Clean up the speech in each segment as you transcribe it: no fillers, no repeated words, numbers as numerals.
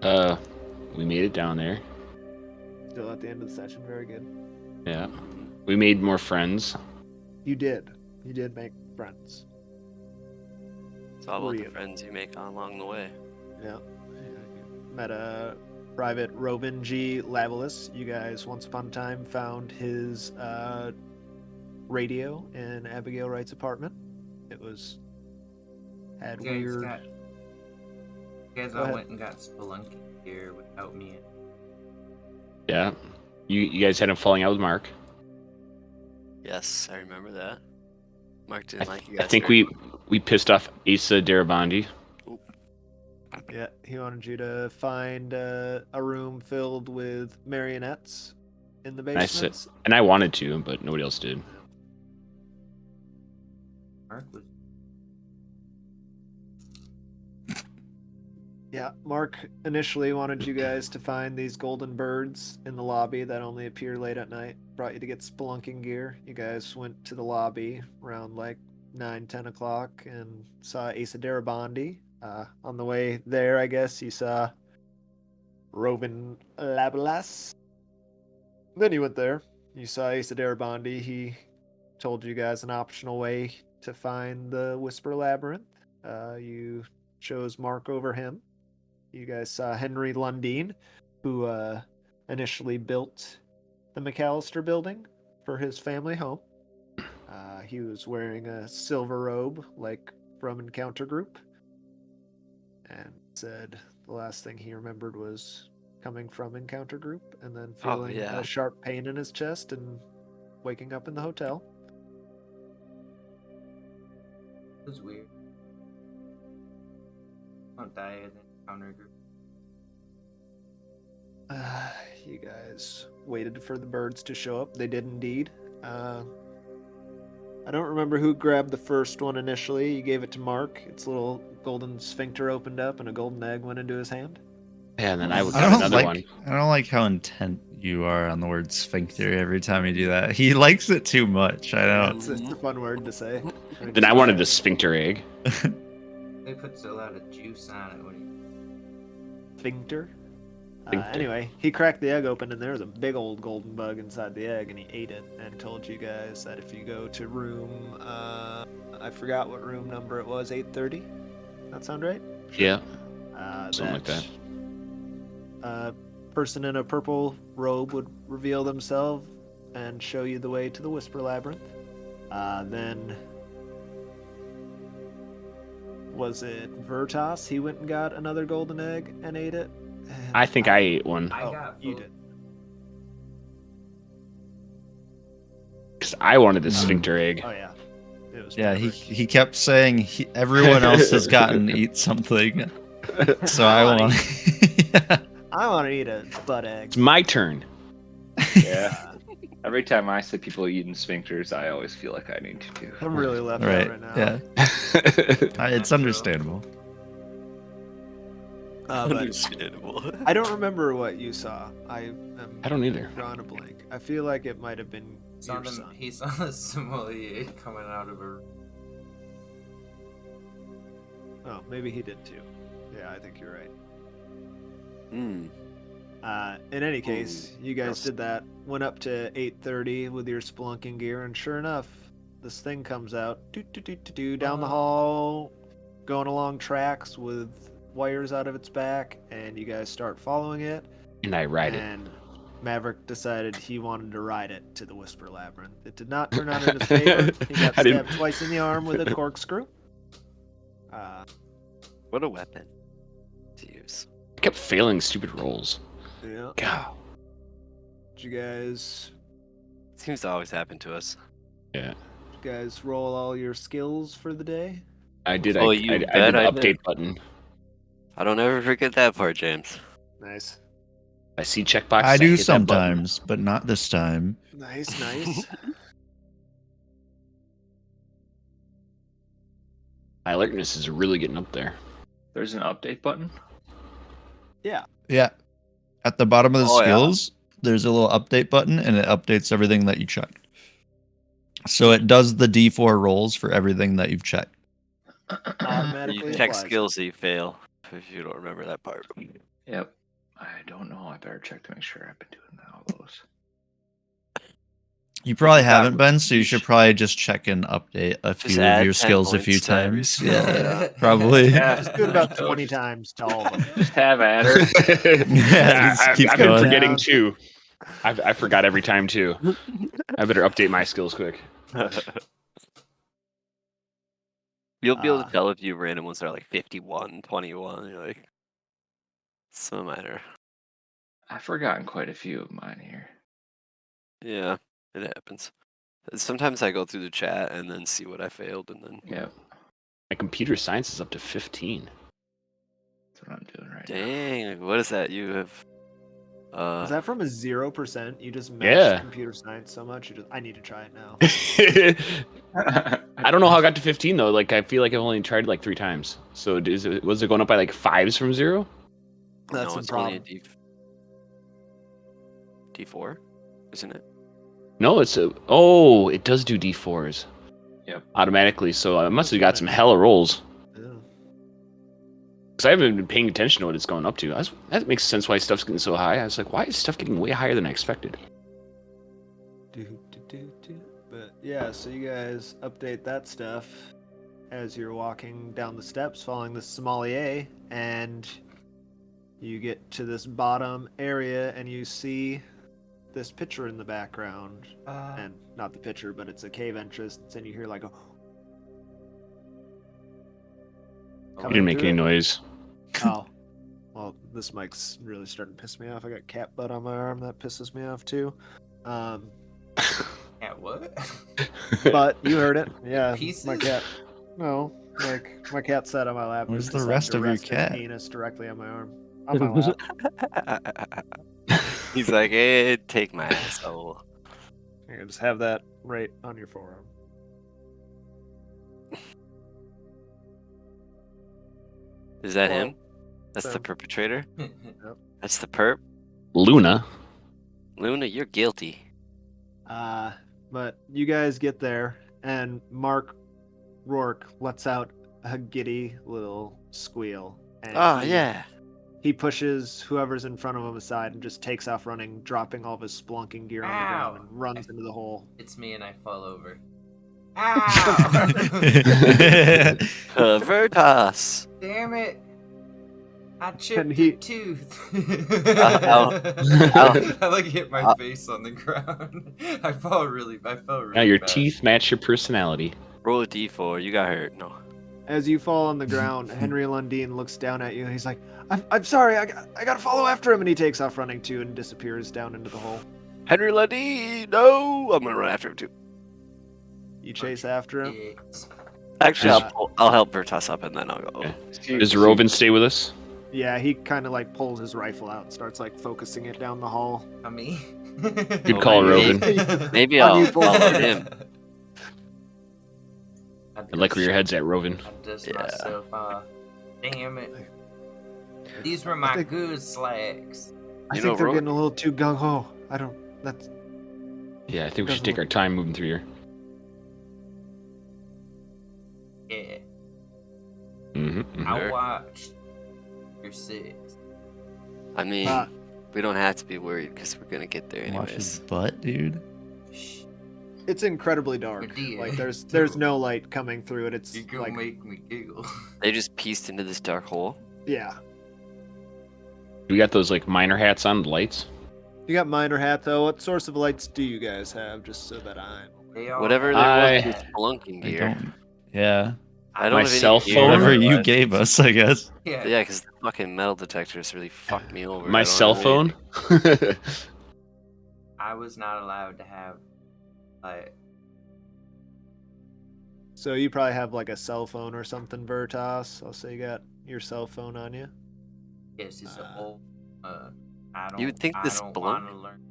We made it down there. Still at the end of the session. Very good. Yeah. We made more friends. You did. You did make friends. It's all about the friends you make along the way. Yeah. You met a private Robin G. Laberythhhhhh. You guys, once upon a time, found his radio in Abigail Wright's apartment. It had weird. You guys all went and got spelunking gear without me. Yeah. You guys had a falling out with Mark. Yes, I remember that. Mark didn't like you guys. I think we pissed off Asa Darabandi. Yeah, he wanted you to find a room filled with marionettes in the basement. And I wanted to, but nobody else did. Mark was. Yeah, Mark initially wanted you guys to find these golden birds in the lobby that only appear late at night. Brought you to get spelunking gear. You guys went to the lobby around like 9-10 o'clock and saw Asa Darabandi. On the way there, I guess, you saw Robin Labelas. Then you went there. You saw Asa Darabandi. He told you guys an optional way to find the Whisper Labyrinth. You chose Mark over him. You guys saw Henry Lundeen, who initially built the McAllister building for his family home. He was wearing a silver robe, like from Encounter Group, and said the last thing he remembered was coming from Encounter Group and then feeling a sharp pain in his chest and waking up in the hotel. It was weird. Don't die in Encounter Group. You guys waited for the birds to show up. They did indeed. I don't remember who grabbed the first one initially. You gave it to Mark. Its little golden sphincter opened up and a golden egg went into his hand. Yeah, and then I got another one. I don't like how intent you are on the word sphincter every time you do that. He likes it too much. I know. It's a fun word to say. Then I wanted the sphincter egg. They put a lot of juice on it. What do you... Sphincter? Anyway, he cracked the egg open and there was a big old golden bug inside the egg and he ate it and told you guys that if you go to room, I forgot what room number it was, 830? That sound right? Yeah. Something like that. A person in a purple robe would reveal themselves and show you the way to the Whisper Labyrinth. Then was it Vertas? He went and got another golden egg and ate it. I think I ate one. You did. Because I wanted the sphincter egg. Oh yeah. It was he kept saying everyone else has gotten to eat something. So I want I want to eat a butt egg. It's my turn. Yeah. Every time I see people eating sphincters, I always feel like I need to do. I'm really left out right now. Yeah. It's understandable. Understandable. I don't remember what you saw. I don't either. Drawing a blank. I feel like it might have been your son. He saw the sommelier coming out of a... Oh, maybe he did too. Yeah, I think you're right. In any case, you guys did that. Went up to 8:30 with your spelunking gear, and sure enough, this thing comes out down the hall, going along tracks with wires out of its back, and you guys start following it. And I ride it. And Maverick decided he wanted to ride it to the Whisper Labyrinth. It did not turn out in his favor. He got stabbed twice in the arm with a corkscrew. What a weapon to use. I kept failing stupid rolls. Yeah. God. Did you guys... Seems to always happen to us. Yeah. Did you guys roll all your skills for the day? I did. Oh, I did the update button. I don't ever forget that part, James. Nice. I see checkbox. I do sometimes, but not this time. Nice. My alertness is really getting up there. There's an update button? Yeah. Yeah. At the bottom of the skills, there's a little update button, and it updates everything that you checked. So it does the D4 rolls for everything that you've checked. You check skills that you fail, if you don't remember that part. Yep. I don't know. I better check to make sure I've been doing all those. You probably Got haven't been, so you should probably just check and update a Just few of add your 10 skills a few points to every times. skill, Yeah, probably. Yeah. Just do it about 20 times to all of them. Just have at her. Yeah, just keep I've been going. forgetting too. I forgot every time too. I better update my skills quick. You'll be able to tell if you random ones are like 51, 21. You're like, so minor. I've forgotten quite a few of mine here. Yeah, it happens. Sometimes I go through the chat and then see what I failed, and then Yep. My computer science is up to 15. That's what I'm doing right now. dang, what is that? You have Is that from a 0%? You just mashed Yeah. computer science so much. I need to try it now. I don't know how I got to 15 though. Like I feel like I've only tried like 3 times. So was it going up by like 5s from 0? That's no, some it's only a problem. D4, isn't it? No, it does do D4s. Yep. Automatically. So I must have got some hella rolls. Yeah. Because I haven't been paying attention to what it's going up to. That makes sense why stuff's getting so high. I was like, why is stuff getting way higher than I expected? But yeah, so you guys update that stuff as you're walking down the steps following the sommelier, and you get to this bottom area and you see this picture in the background. And not the picture, but it's a cave entrance, and you hear like a You didn't make any noise. oh. Well, this mic's really starting to piss me off. I got cat butt on my arm, that pisses me off too. Cat what? But you heard it. Yeah. Pieces? My cat. No, like my cat sat on my lap. and Where's the decided rest to of your rest his cat? Penis directly on my arm. On my lap. He's like, hey, take my asshole. Here, just have that right on your forearm. Is that Well, him? That's so- the perpetrator? Yep. That's the perp? Luna. Luna, you're guilty. But you guys get there, and Mark Rourke lets out a giddy little squeal. And Oh, yeah. He pushes whoever's in front of him aside and just takes off running, dropping all of his spelunking gear on the ground, Ow. and runs into the hole. It's me and I fall over. Ow! Veritas. Damn it! I chipped And he- a tooth. Ow. I like hit my face on the ground. I felt really Now your bad. teeth match your personality. Roll a d4. You got hurt. No. As you fall on the ground, Henry Lundeen looks down at you and he's like, I'm sorry, I gotta follow after him. And he takes off running too and disappears down into the hole. Henry Lundy, no! I'm gonna run after him too. You chase after him. Dicks. Actually, Does- I'll help Veritas up and then I'll go. Okay. Does Rovin stay with us? Yeah, he kind of like pulls his rifle out and starts like focusing it down the hall. On me? Good call, Rovin. Maybe On I'll you, follow both. him. I like where your head's at, Rovin. I dust Yeah. myself off. Damn it. These were my think- good slacks. I You think know, they're Ro- getting a little too gung ho. I don't. That's. Yeah, I think we should Doesn't take our time moving through here. Yeah. Mm-hmm. I Sure. watched your six. I mean, Uh, we don't have to be worried because we're gonna get there Watch his anyways. butt, dude. Shh, It's incredibly dark. Medea. Like there's no light coming through it. It's you're gonna like make me giggle. They just pieced into this dark hole. yeah. We got those like miner hats on, the lights. You got miner hat though. What source of lights do you guys have? Just so that I'm. They all Whatever have- there was with spelunking I gear. don't. Yeah. I don't My have any cell gear. phone? Whatever you But- gave us, I guess. Yeah. Yeah, because the fucking metal detectors really fucked me over. I My don't cell have phone. anything. I was not allowed to have, like, So you probably have like a cell phone or something, Veritas. I'll say you got your cell phone on you. yes, it's a whole. I don't. You would think I this don't belong- want to learn.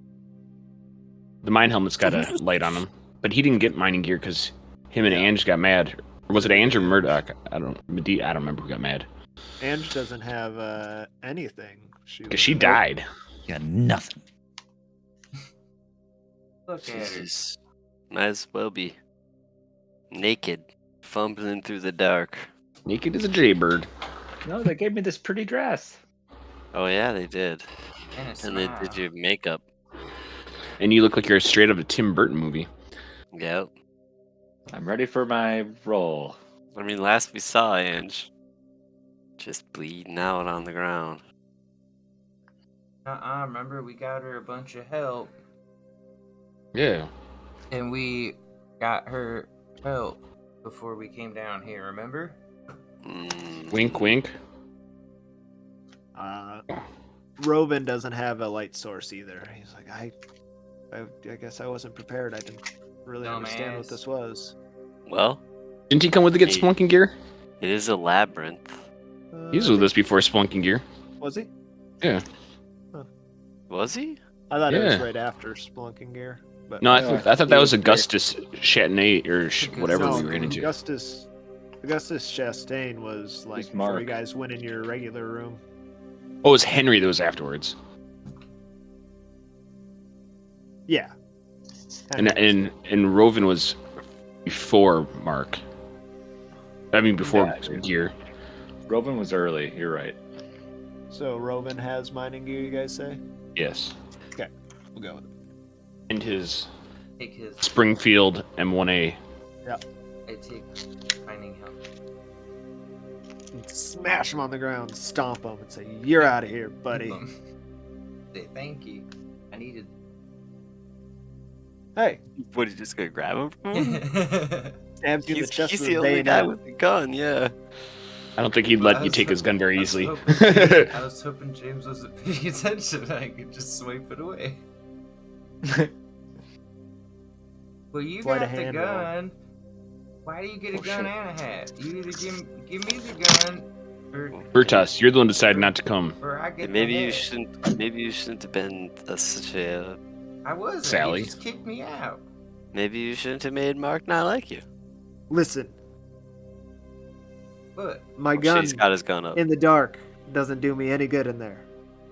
The mine helmet's got a light on him, but he didn't get mining gear because him and Yeah. Ange got mad. Or was it Ange or Murdoch? I don't remember who got mad. Ange doesn't have anything. Because she died. You got nothing. Look at her. Jesus. Might as well be naked, fumbling through the dark. Naked as a jaybird. No, they gave me this pretty dress. Oh yeah, they did. And a And they did smile. your makeup. And you look like you're straight out of a Tim Burton movie. Yep. I'm ready for my roll. I mean, last we saw Ange just bleeding out on the ground. Remember we got her a bunch of help, Yeah. and we got her help before we came down here. Remember? Wink, wink. Rovin doesn't have a light source either. He's like, I guess I wasn't prepared. I didn't really understand what Dumbass. this was. Well, Didn't he come with to get Hey. Splunking gear? it is a labyrinth. He was with us before Splunking gear. Was he? Yeah. Was he? I thought it was Yeah. right after Splunking gear. But No, I No, thought that he was was Augustus Châtenay or whatever no, we ran into. Augustus Chastain was like He's before Mark. you guys went in your regular room. Oh, it was Henry that was afterwards. Yeah. And Rovin was before Mark. I mean, before Yeah. gear. Robin was early. You're right. So Rovin has mining gear, you guys say? Yes. We'll go with it. And his Take his. Springfield M1A. I take mining help. And smash him on the ground, stomp him, and say, "You're out of here, buddy." Say thank you. I needed. What, Hey, are you just gonna grab him from him? stabs you in the chest He's with the a only guy bayonet. with the gun, yeah. I don't think he'd Well, let I you was take his gun very I was easily. I was hoping James wasn't paying attention. I could just swipe it away. Well, you Sleight got of the hand roll. gun. Why do you get a Oh, gun shit. and a hat? You either give me the gun, or Bertus, you're the one who decided not to come. or I get Maybe the you hat. shouldn't. Maybe you shouldn't have been such a. I wasn't. Sally. You just kicked me out. Maybe you shouldn't have made Mark not like you. Listen, But my Shit, gun he's got his gun up. in the dark doesn't do me any good in there.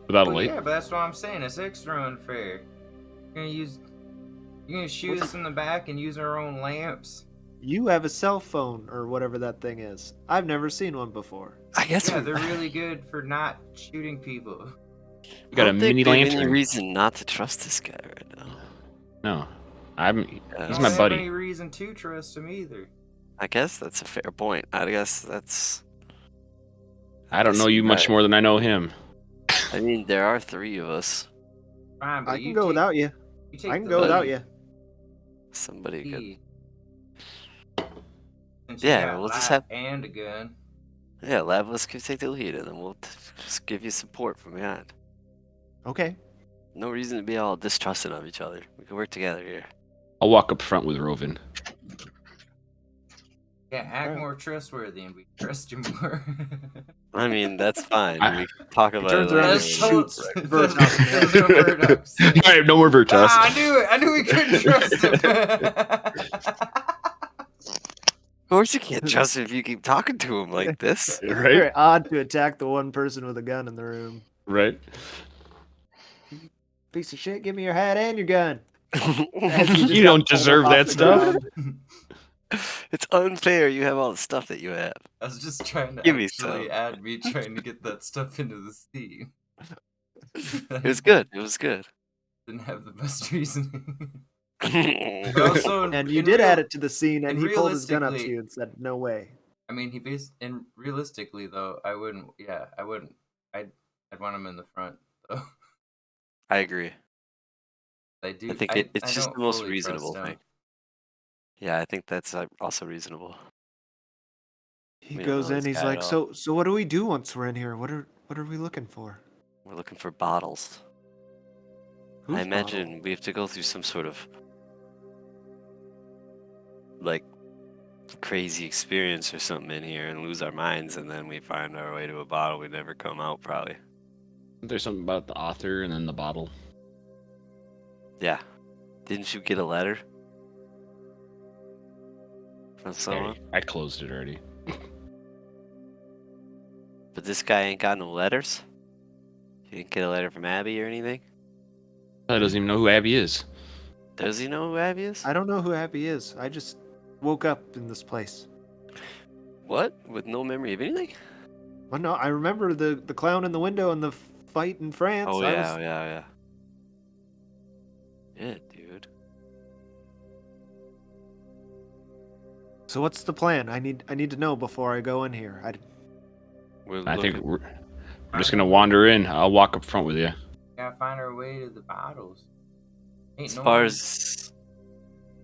Without a well, light. yeah, but that's what I'm saying. It's extra unfair. You're gonna shoot us in the back and use our own lamps. You have a cell phone or whatever that thing is. I've never seen one before. I guess Yeah, we- they're really good for not shooting people. We got I a don't think mini we have any lantern. reason not to trust this guy right now. No. I'm Uh, he's I my don't have buddy. any reason to trust him either. I guess that's a fair point. I guess that's. I don't know you much Right. more than I know him. I mean, there are three of us. Fine, but I you can go take- without you. you take I can the go without lead. you. Somebody could. He- Since you Yeah, got we'll just light have- and a gun. Yeah, Lavos could take the lead, and then we'll just give you support from behind. Okay. No reason to be all distrusting of each other. We can work together here. I'll walk up front with Rovin. Yeah, act Alright. more trustworthy and we trust you more. I mean, that's fine. I- We can talk about turns it around later. and That's shoots totes. Vertus, man. Those are Vertus. I have no more Bertus. Ah, I knew it. I knew we couldn't trust him. Of course you can't trust him if you keep talking to him like this. Right? Very odd to attack the one person with a gun in the room. Right? Piece of shit, give me your hat and your gun. As just You got don't pulled deserve off that the stuff. ground. It's unfair you have all the stuff that you have. I was just trying to Give me actually some. add me trying to get that stuff into the scene. It was good. It was good. Didn't have the best reasoning. But That's also, And you in did real- add it to the scene, and and he pulled his gun up to realistically- you and said, "No way." I mean, and realistically though, I wouldn't. Yeah, I wouldn't. I'd want him in the front though. I agree. I do. I think I it's just don't the most fully reasonable trust him. thing. Yeah, I think that's also reasonable. He We don't goes know in. this He's guy like, at "So what do we do once we're in here? What are we looking for?" We're looking for bottles. Whose I imagine bottle? we have to go through some sort of like crazy experience or something in here and lose our minds, and then we find our way to a bottle. We never come out, probably. There's something about the author and then the bottle. Yeah. Didn't you get a letter from someone? Hey, I closed it already. But this guy ain't got no letters. You didn't get a letter from Abby or anything. I doesn't even know who Abby is. Does he know who Abby is? I don't know who Abby is. I just woke up in this place. What? With no memory of anything? Well, no, I remember the clown in the window and the fight in France. Oh I yeah, was- yeah. Yeah, dude. So what's the plan? I need to know before I go in here. We're I think looking. we're just gonna wander in. I'll walk up front with you. Gotta find our way to the bottles. Ain't As no far one- as.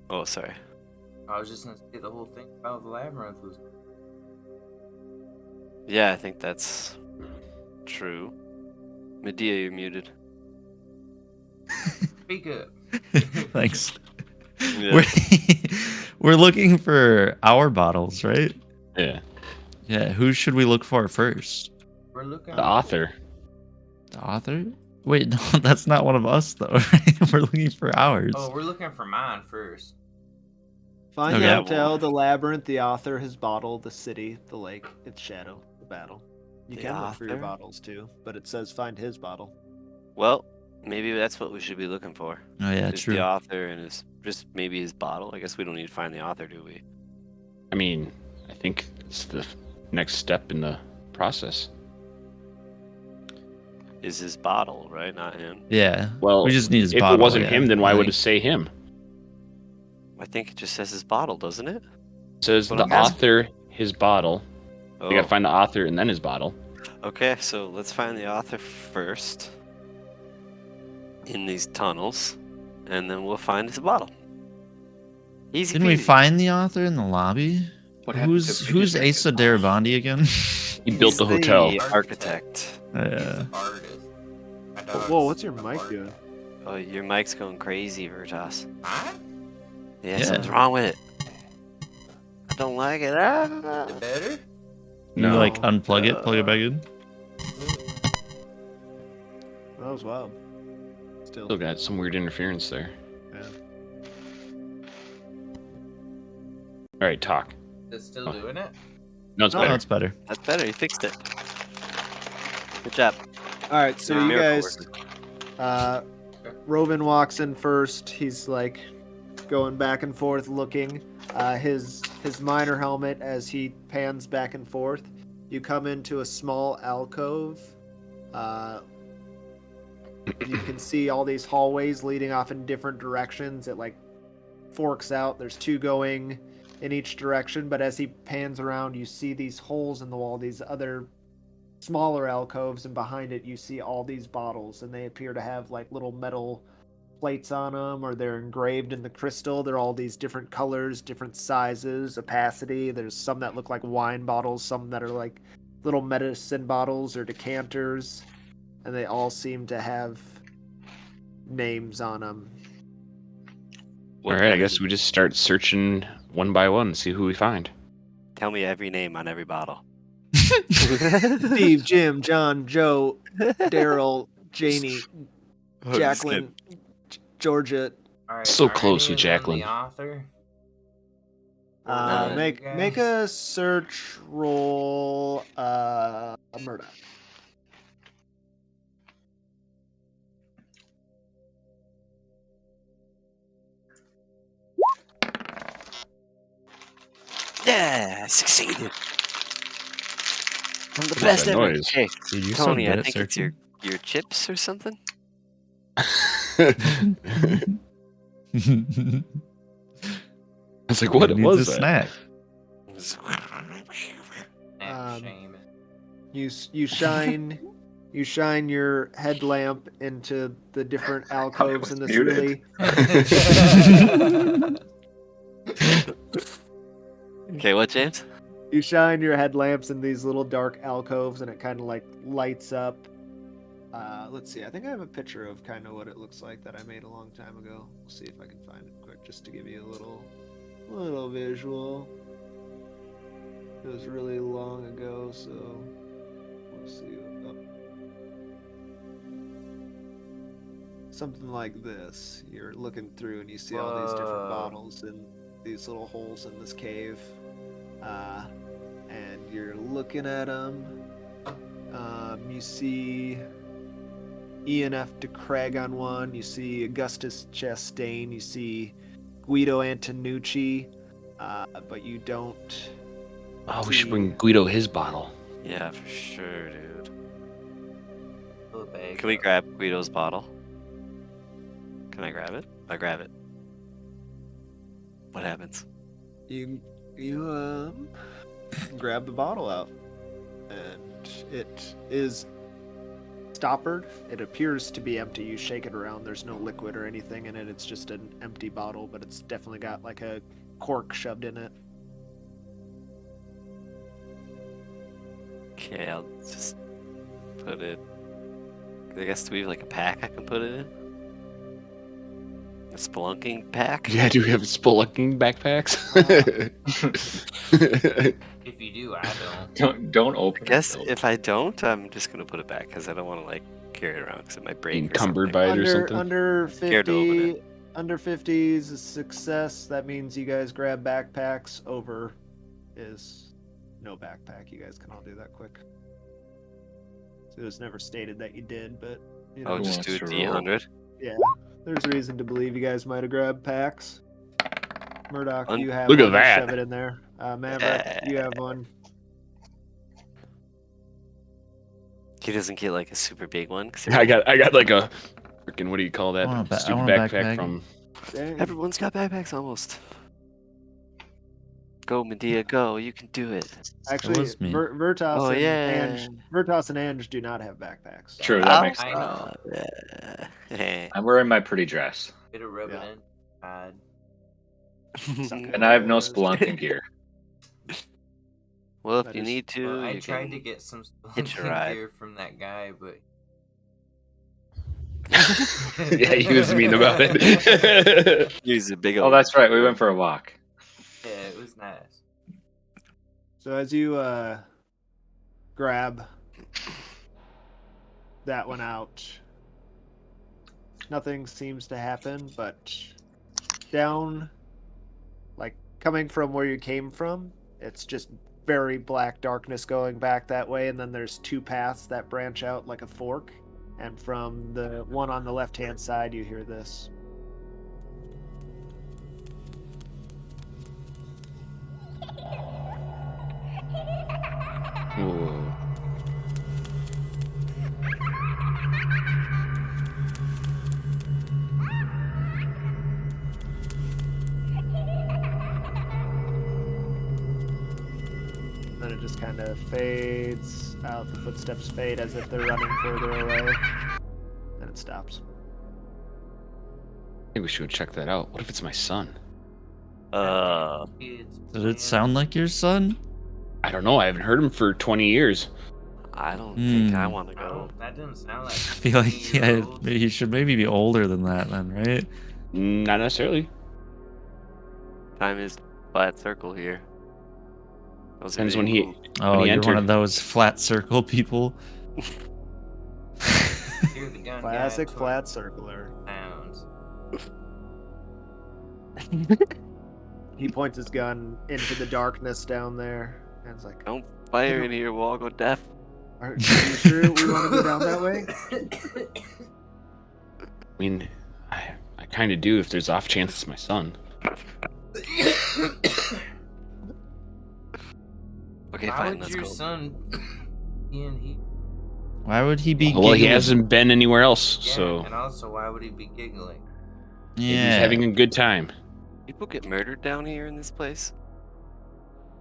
Oh, sorry. I was just gonna say the whole thing about the labyrinth was Yeah, I think that's true. Medea, you're muted. speak up. Thanks. Yeah. We're looking for our bottles, right? Yeah. Yeah. Who should we look for first? We're looking. The author. The author? Wait, no, that's not one of us though. Right? We're looking for ours. Oh, we're looking for mine first. Find Okay. the Yeah, hotel, well- the labyrinth, the author, his bottle, the city, the lake, its shadow, the battle. You The can look for your author? bottles too, but it says find his bottle. Well, maybe that's what we should be looking for. Oh yeah, Is true. the author and maybe his bottle. I guess we don't need to find the author, do we? I mean, I think it's the next step in the process. Is his bottle, right? Not him. Yeah. Well, we just need his if bottle. it wasn't yeah, him, then why I would think. it say him? I think it just says his bottle, doesn't it? It says Well, the I'm asking- author, his bottle. Oh. You gotta find the author and then his bottle. Okay, so let's find the author first in these tunnels, and then we'll find his bottle. Easy. Didn't we peasy. find the author in the lobby? What happened Who's to Fidget Asa Spinners? Darabandi again? He built the He's hotel. The architect. He's Yeah. the artist. My dog's Whoa, what's your the mic artist. doing? Oh, your mic's going crazy, Vertas. Huh? Yeah, Yeah. something's wrong with it. I don't like it. Ah. Better? You No. like unplug it, plug it back in. That was wild. Still. Still got some weird interference there. Yeah. All right, talk. Is it still doing it? No, it's Oh, better. it's better. That's better. You fixed it. Good job. All right, so You're a you miracle guys, worker. Rovin walks in first. He's like going back and forth looking. His miner helmet as he pans back and forth. You come into a small alcove. You can see all these hallways leading off in different directions. It like forks out. There's two going in each direction, but as he pans around, you see these holes in the wall, these other smaller alcoves, and behind it you see all these bottles, and they appear to have like little metal plates on them, or they're engraved in the crystal. They're all these different colors, different sizes, opacity. There's some that look like wine bottles, some that are like little medicine bottles or decanters, and they all seem to have names on them. All right, I guess we just start searching one by one and see who we find. Tell me every name on every bottle. Steve, Jim, John, Joe, Daryl, Janie, Jacqueline, Georgia. All right, So are close any with of them Jacqueline. The author? Uh, Make guys? make a search roll. Murdoch. Yeah, I succeeded. I'm the What's best that ever. noise? Hey, Dude, you're so Tony, good I at think it's searching. your chips or something. I was like, what Who needs was a that? snack? Shame. You shine your headlamp into the different alcoves was in this muted. really. Okay, what, James? You shine your headlamps in these little dark alcoves, and it kind of like lights up. Let's see. I think I have a picture of kind of what it looks like that I made a long time ago. We'll see if I can find it quick, just to give you a little visual. It was really long ago, so we'll see. Something like this. You're looking through, and you see all these different Whoa. bottles and these little holes in this cave. And you're looking at them. You see Ian F. de Craig on one. You see Augustus Chastain. You see Guido Antonucci. But you don't. Oh, we should bring Guido his bottle. Yeah, for sure, dude. Fill a bag Can we up. grab Guido's bottle? Can I grab it? I grab it. What happens? You grab the bottle out, and it is stoppered. It appears to be empty. You shake it around. There's no liquid or anything in it. It's just an empty bottle, but it's definitely got like a cork shoved in it. Okay, I'll just put it. I guess do we have like a pack I can put it in? A spelunking pack? Yeah, do we have spelunking backpacks? If you do, I don't. Don't open I guess it. if I don't, I'm just gonna put it back because I don't want to like carry it around because it might break. Encumbered or by something. it or something? Under Scared to open 50, under 50 is a success. That means you guys grab backpacks. Over is no backpack. You guys can all do that quick. So it was never stated that you did, but you know, Oh, Who just do a wants to roll? D100. yeah, there's reason to believe you guys might have grabbed packs. Murdoch, Un- you have Look at one. Just that. Shove it in there. Maverick, you have one. He doesn't get like a super big one. 'Cause I got like a freaking, what do you call that? I want a Stupid I want a backpack backpack. from. Dang. everyone's got backpacks almost. Go, Medea, go! You can do it. Actually, was me. Virtus Oh, and yeah. Virtus and Ange do not have backpacks. True, that makes I sense. know. Yeah. I'm wearing my pretty dress, Bit of rubbing Yeah. in. God. and I have no spelunking gear. Well, if That you is- need to, Well, I you tried can to get some hitch a spelunking ride. gear from that guy, but Yeah, he was mean about it. use a big Oh, old. that's right. We went for a walk. yeah, it was nice. So as you grab that one out, nothing seems to happen, but down, like coming from where you came from, it's just very black darkness going back that way, and then there's two paths that branch out like a fork, and from the one on the left hand side you hear this. Whoa. Then it just kind of fades out. The footsteps fade as if they're running further away. Then it stops. I think we should check that out. What if it's my son? Kids Did playing. it sound like your son? I don't know. I haven't heard him for 20 years. I don't think I Hmm. want to go. Oh, that doesn't sound like. I feel like yeah, 20-year-olds. he should maybe be older than that then, right? Not necessarily. Time is flat circle here. Those are Depends when really he. cool. Oh, he you're one entered. of those flat circle people. You're the gun Classic guy, flat circler. pounds. He points his gun into the darkness down there, and it's like, Don't fire in here, we'll all go deaf. "Are you sure we want to go down that way?" I mean, I kind of do if there's off chance it's my son. Okay, Why fine, would let's your go. son be in here? Why would he be? Well, he giggling? hasn't been anywhere else, Yeah, so and also, why would he be giggling? maybe Yeah. he's having a good time. People get murdered down here in this place?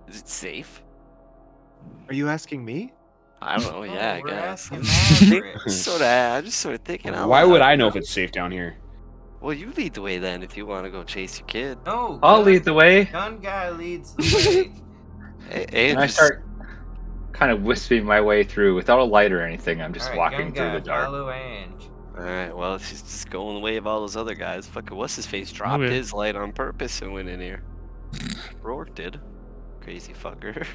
Is it safe? Are you asking me? I don't know, yeah, I we're guess. asking I'm Maverick. just sort of thinking out Why loud. would I know if it's safe down here? Well, you lead the way then if you want to go chase your kid. No, I'll gun- lead the way. Gun guy leads the way. And And I start kind of wisping my way through without a light or anything. I'm just Alright, walking gun through guy, the dark. follow Ange. Alright, well, she's just going the way of all those other guys. Fucking what's his face dropped Okay. his light on purpose and went in here. Rourke did. Crazy fucker.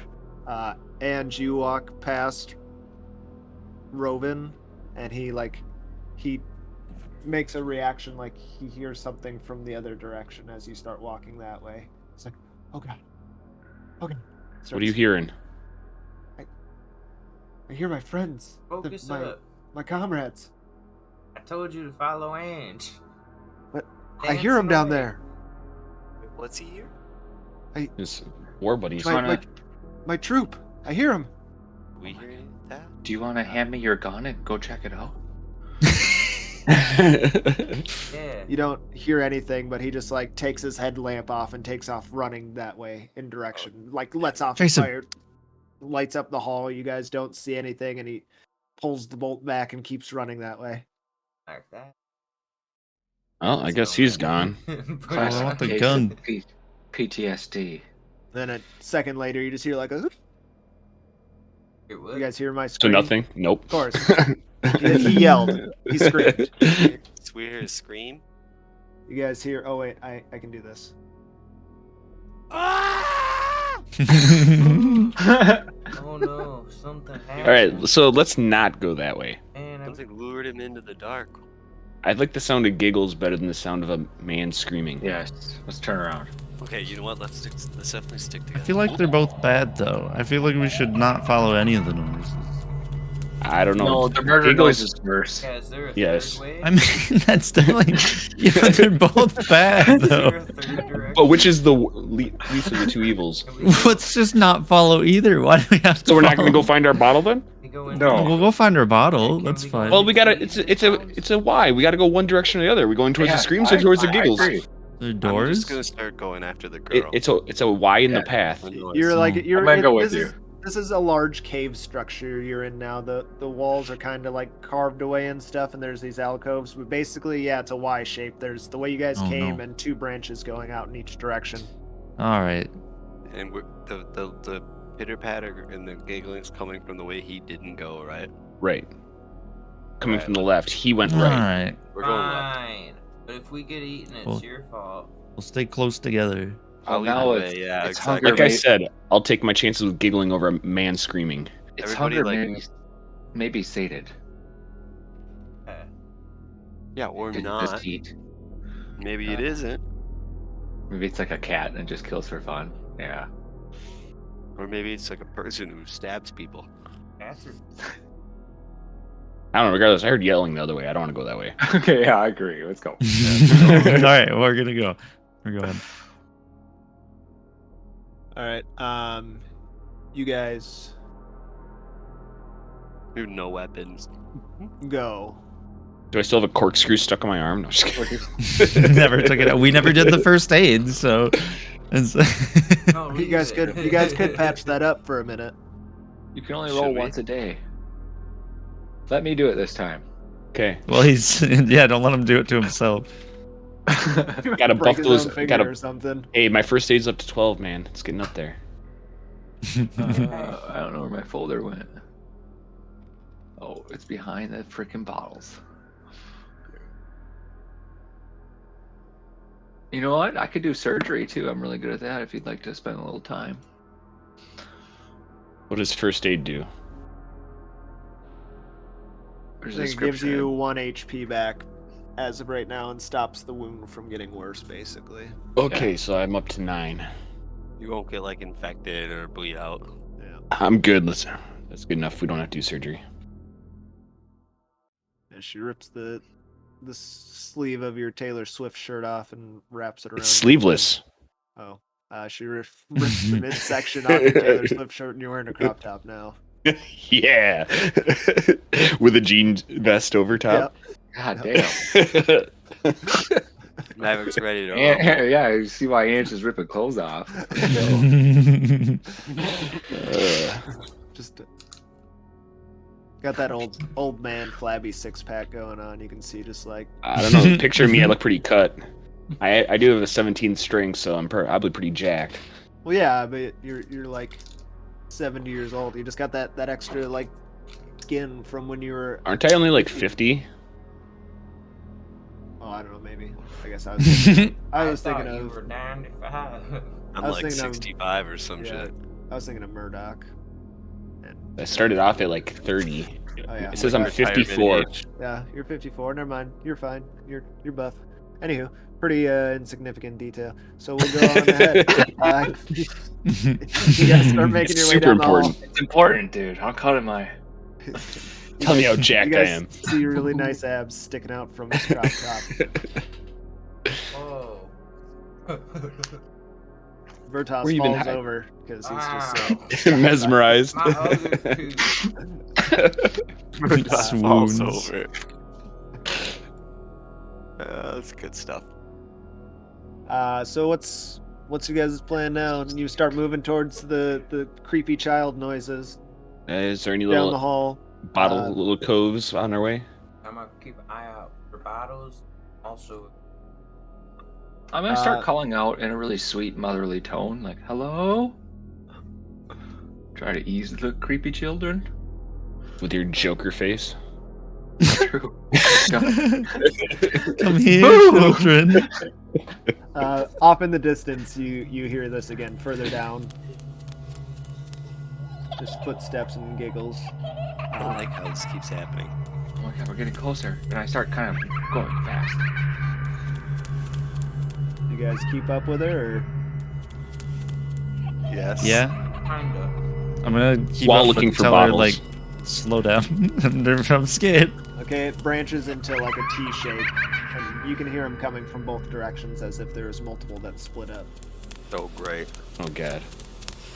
And you walk past Rovin, and he makes a reaction like he hears something from the other direction as you start walking that way. It's like, oh god, oh god. What are you hearing? I hear my friends, Focus my up. comrades. I told you to follow Ange. But I hear him Dancing down away. there. What's he here? His war buddies. My troop. I hear him. We hear that? Do you want to hand me your gun and go check it out? Yeah. You don't hear anything, but he just like takes his headlamp off and takes off running that way in direction. Like lets off his Jason. fire, lights up the hall. You guys don't see anything, and he pulls the bolt back and keeps running that way. Like that. Well, I guess he's gone. I want the case gun. of PTSD. Then a second later, you just hear like a. It You would. guys hear my So scream? nothing. Nope. Of course. He yelled. He screamed. So we hear a scream. You guys hear? Oh wait, I can do this. Oh no, something happened. All right, so let's not go that way. Man, I'm Something lured him into the dark. I like the sound of giggles better than the sound of a man screaming. Yes. Let's turn around. Okay, you know what? Let's definitely stick I together. feel like they're both bad, though. I feel like we should not follow any of the noises. I don't know. No, the murder Giggles- noise is worse. Yeah, is there a Yes. third way? I mean, that's definitely. Yeah, they're both bad, Is there though. a third direction? But which is the least of the two evils? Can we go- Let's just not follow either. Why do we have to? So we're not going to follow? go find our bottle then? we go in No. We'll go find our bottle. Can That's we go fine. Well, we gotta. It's a why. We gotta go one direction or the other. Are we going towards the screams or towards the giggles? There are I'm doors. just gonna start going after the girl. It's a Y in the Yeah. path. The noise. You're like No. you're. I'm gonna go with this you. Is, this is a large cave structure you're in now. The walls are kind of like carved away and stuff, and there's these alcoves. But basically, yeah, it's a Y shape. There's the way you guys Oh, came no. and two branches going out in each direction. All right. And the pitter patter and the giggling's coming from the way he didn't go, right? Right. Coming Right. from the left, he went All right. right. We're going left. Fine. But if we get eaten, it's Well- your fault. We'll stay close together. I'll lead now the it's- way, yeah, it's exactly. hunger Like I Maybe- said, I'll take my chances with giggling over a man screaming. It's Everybody, hunger like- maybe sated. Yeah. Yeah, or Didn't not. just eat. Maybe it isn't. Maybe it's like a cat and just kills for fun. Yeah. Or maybe it's like a person who stabs people. Cats are I don't know. Regardless, I heard yelling the other way. I don't want to go that way. Okay, yeah, I agree. Let's go. All right, we're gonna go. We're going. All right. You guys You have no weapons. go. Do I still have a corkscrew stuck on my arm? No, just kidding. Never took it out. We never did the first aid, so. It's, No, You guys could patch that up for a minute. You can only Should roll we? once a day. Let me do it this time. Okay. well, he's yeah. Don't let him do it to himself. Gotta Break buff his those. own finger Gotta. or something. Hey, my first aid's up to 12, man. It's getting up there. I don't know where my folder went. Oh, it's behind the freaking bottles. You know what? I could do surgery too. I'm really good at that if you'd like to spend a little time. What does first aid do? There's I a think it gives description. you 1 HP back as of right now and stops the wound from getting worse, basically. Okay, so I'm up to 9. You won't get like infected or bleed out. Yeah. I'm good. That's good enough. We don't have to do surgery. And she rips the sleeve of your Taylor Swift shirt off and wraps it around. It's your sleeveless. Oh. She rips the midsection off your Taylor Swift shirt and you're wearing a crop top now. Yeah. With a jean vest over top. God damn. Maverick's ready to roll. Yeah, you see why Ange is ripping clothes off. Just got that old man flabby six pack going on. You can see just like I don't know. Picture me. I look pretty cut. I do have a 17th string, so I'm probably pretty jacked. well, yeah, but you're like 70 years old. You just got that extra like skin from when you were. Aren't I only like 50? Oh, I don't know. Maybe. I guess I was. Thinking, I was thought thinking you of. were 95. I'm I was like thinking of- 65 or some yeah. shit. I was thinking of Murdoch. I started off at like 30. Oh yeah. It says I'm Retirement 54. age. Yeah, you're 54. Never mind. You're fine. You're buff. Anywho, pretty insignificant detail. So we'll go on ahead. You gotta start making It's your way super down the hall. important. It's important, dude. How cut am I? Tell me how You jacked I guys am. see really nice abs sticking out from his crop top. Oh. Vertas Where you been falls hiding? over because he's Ah. just so. Mesmerized. My other tooth. Falls Swoons. over. That's good stuff. So what's you guys' plan now? You start moving towards the creepy child noises Is there any down the little hall. bottle, little coves on our way? I'm gonna keep an eye out for bottles. Also, I'm gonna start calling out in a really sweet motherly tone, like "Hello." Try to ease the creepy children. With your Joker face? True. Come here, children. Off in the distance, you hear this again further down. Just footsteps and giggles. I don't like how this keeps happening. Oh my god, we're getting closer, and I start kind of going fast. You guys keep up with her, or Yes. Yeah, kinda. I'm gonna keep While up, looking but for tell her, bottles. like, slow down. I'm scared. okay, it branches into like a T shape, and you can hear them coming from both directions as if there's multiple that split up. Oh, great. Oh god.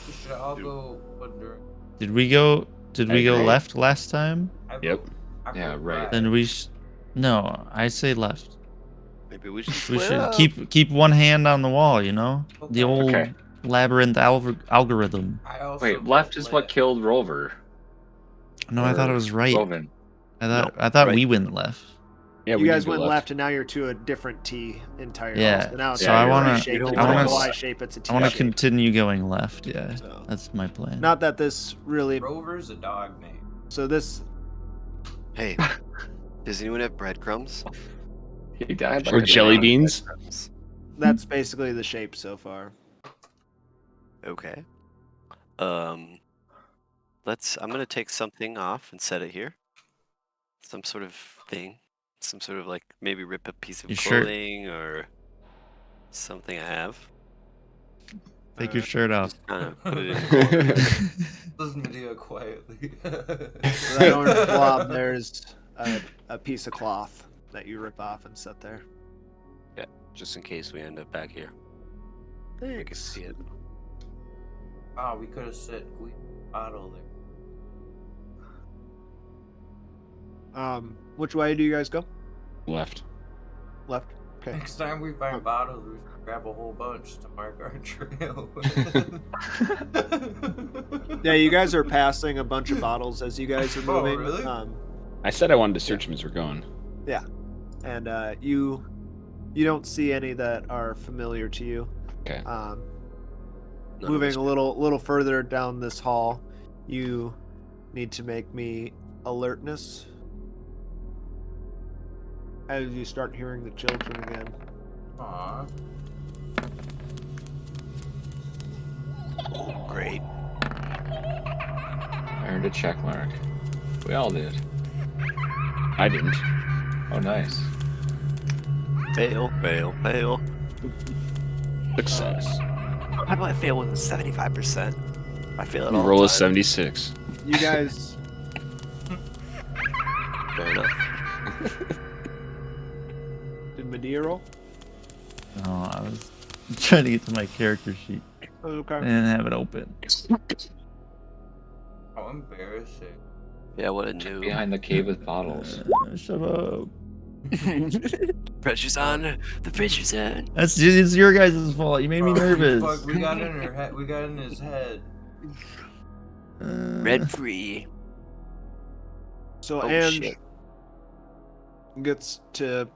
We should all go one direction. Did we go? Did we go agree. left last time? Yep. Yeah, right. Then we. No, I say left. Maybe we should We split should up. keep one hand on the wall. You know, Okay. the old Okay. labyrinth algorithm. I also Wait, left is what left. killed Rover. No, I thought it Or was right. Rovan. I thought right. we went left. Yeah, You we guys did go went left, and now you're to a different T entirely. Yeah, So now it's so not I a wanna- shape, I it's wanna- not a Y shape, it's a T I want to shape. continue going left. Yeah, So, that's my plan. not that this really. Rover's a dog name. So this. Hey, does anyone have breadcrumbs? He died like Or a jelly banana. beans? That's basically the shape so far. Okay. I'm gonna take something off and set it here. Some sort of thing. Some sort of like maybe rip a piece of Your shirt. clothing or something I have. Take your shirt off. Just kind of put it in the corner. Listen to you quietly. So that orange blob, there's a piece of cloth that you rip off and set there. Just in case we end up back here. We can Thanks. see it. Oh, we could have set Grin bottle there. Which way do you guys go? Left. Left. Okay. Next time we find bottles, we should grab a whole bunch to mark our trail. Yeah, you guys are passing a bunch of bottles as you guys are Oh, moving. really? I said I wanted to search them as we're going. And you don't see any that are familiar to you. Okay. None of Moving us- a little further down this hall, you need to make me alertness as you start hearing the children again. Aw. Great. I earned a check mark. We all did. I didn't. Oh, nice. Fail, fail, fail. Success. How do I fail with a 75%? I fail at all Roll a time. 76. You guys, Fair enough. did Medea roll? Oh, I was trying to get to my character sheet. Oh, okay. I didn't have it open. How embarrassing. Yeah, what a noob. Behind the cave with bottles. Shut up. Pressure's on. The pressure's on. It's your guys' fault. You made me Oh, nervous. Fuck, we got in her head. We got in his head. Red free. So Oh, Ange shit. gets to